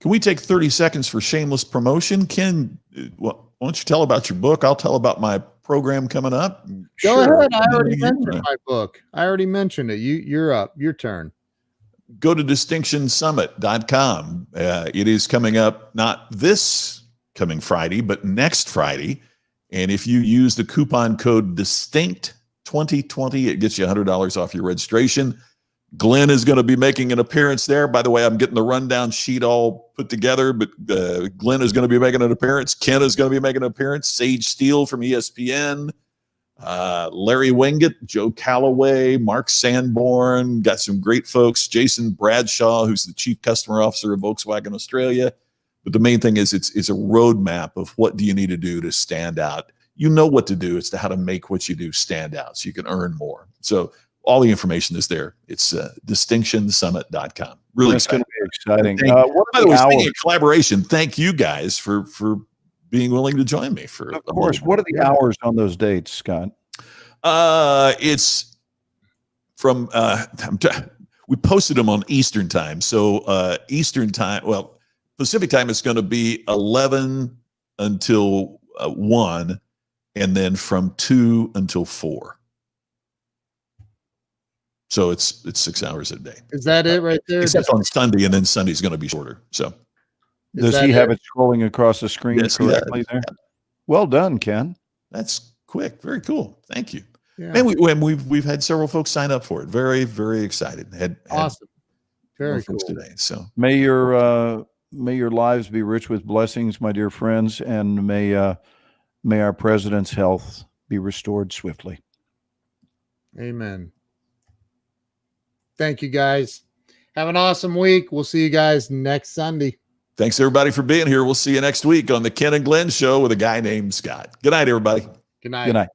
Can we take 30 seconds for shameless promotion? Ken, why don't you tell about your book? I'll tell about my program coming up. Go ahead. I already Yeah. mentioned my book. I already mentioned it. You're up. Your turn. Go to distinctionsummit.com. It is coming up not this coming Friday, but next Friday. And if you use the coupon code DISTINCT2020, it gets you $100 off your registration. Glenn is going to be making an appearance there. By the way, I'm getting the rundown sheet all put together, but Glenn is going to be making an appearance. Ken is going to be making an appearance. Sage Steele from ESPN. Larry Wingett, Joe Calloway, Mark Sanborn, got some great folks. Jason Bradshaw, who's the chief customer officer of Volkswagen Australia. But the main thing is it's a roadmap of what do you need to do to stand out. You know what to do. It's how to make what you do stand out so you can earn more. So all the information is there. It's distinctionsummit.com. Really It's going to be exciting. What What are are the speaking hours? of collaboration, thank you guys for being willing to join me for Of course. What are the hours on those dates, Scott? It's from we posted them on Eastern time. So Eastern time, well, Pacific time is going to be 11 until 1, and then from 2 until 4. So it's 6 hours a day. Is that it right there? Except on Sunday, and then Sunday's going to be shorter. So Does he have it scrolling across the screen Yes, he does. correctly there? Well done, Ken. that's quick. Very cool. Thank you. Yeah. And we've had several folks sign up for it. Very, very excited. Had Awesome. Very more cool. folks today. So May your lives be rich with blessings, my dear friends, and may our president's health be restored swiftly. Amen. Thank you, guys. Have an awesome week. We'll see you guys next Sunday. thanks everybody for being here. We'll see you next week on the Ken and Glenn Show with a guy named Scott. Good night, everybody. Good night. Good night.